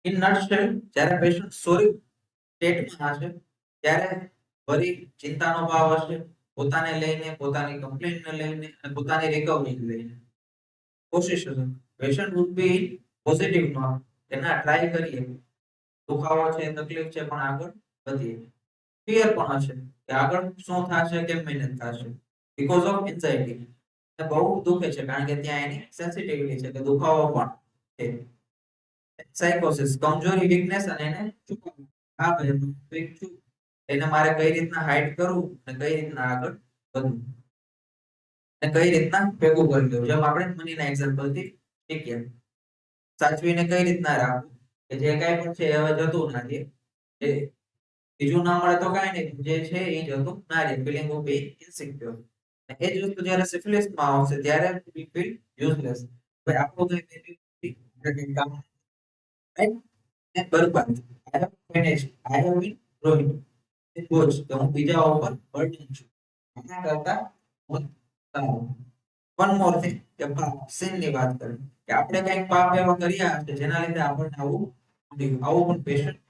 In nutshell, જ્યારે પેશન્ટ સોરી સ્ટેટમાં હશે ત્યારે ફરી ચિંતાનો ભાવ હશે, પોતાને લઈને, પોતાની કમ્પ્લેન્ટને લઈને અને પોતાની રિકવરીને લઈને. કોશિશ હશે. Patient would be positive not કે ના ટ્રાય કરીએ, દુખાવો છે, તકલીફ છે, પણ આગળ વધીએ. ફિયર પણ હશે કે આગળ શું થશે, કેમ મહેનત થશે, બીકોઝ ઓફ એન્ઝાઇટી. બહુ દુખે છે કારણ કે ત્યાં એની સેન્સિટિવિટી છે કે દુખાવો પણ છે. સાયકોસિસ કમજોરી, વીકનેસ અને એને છુપાવવું. હા ભાઈ હું વીક છું, એને મારે કઈ રીતના હાઇડ કરવું અને કઈ રીતના આગળ વધવું અને કઈ રીતના ભેગું કરી દેવું. જેમ આપણે મનીના એક્ઝામ્પલથી શીખ્યા, સાચવીને કઈ રીતના રાખવું કે જે કાંઈ પણ છે એ હવે જતું ના રહે. એ બીજું ના મળે તો કાંઈ નહીં, જે છે એ જતું ના રહે. Feeling of being insecure. એ જ વસ્તુ જ્યારે સિફિલિસમાં આવશે ત્યારે we feel useless. ભાઈ આપણું કંઈ કામ right? ને બરબાદ. I have finished. I have been ruined. એ બોજ કે હું બીજા ઉપર burden છું. આના કરતા હું સારું. One more thing કે પાપ sin ની વાત કરીએ કે આપણે કંઈક પાપ એવા કર્યા હશે જેના લીધે આપણને આવું થયું. આવું પણ પેશન્ટ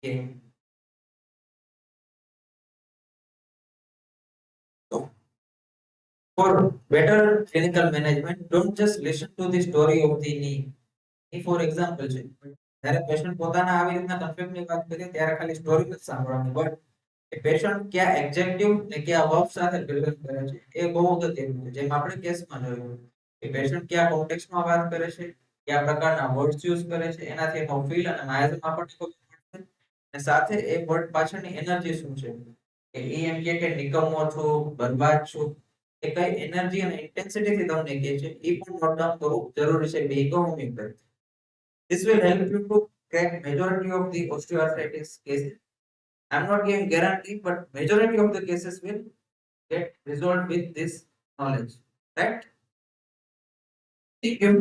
કે for better clinical management, don't just listen to the story of the knee. A for example છે. જ્યારે પેશન્ટ પોતાના આવી રીતના કન્ફ્લિક્ટની વાત કરીએ ત્યારે ખાલી સ્ટોરી નથી સાંભળવાની, બટ એ પેશન્ટ કયા એડજેક્ટિવ ને કયા વર્બ સાથે પ્રિવેન્ટ કરે છે એ બહુ અગત્યનું છે. જેમ આપણે કેસમાં જોયું કે પેશન્ટ કયા કોન્ટેક્સ્ટમાં વાત કરે છે, કયા પ્રકારના વર્ડ્સ યુઝ કરે છે, એનાથી એનો ફીલ અને માયાઝમ આપણને ખબર પડશે. અને સાથે એ વર્ડ પાછળની એનર્જી શું છે, કે એ એમ કે નિકમ્મો છો, બરબાદ છો, એ કઈ એનર્જી અને ઇન્ટેન્સિટી થી તમને કહે છે એ પણ નોટ ડાઉન કરવું જરૂરી છે. બે economic. This will help you to crack majority of the osteoarthritis cases. I'm not giving guarantee, but majority of the cases will get resolved with this knowledge. Right? Thank you.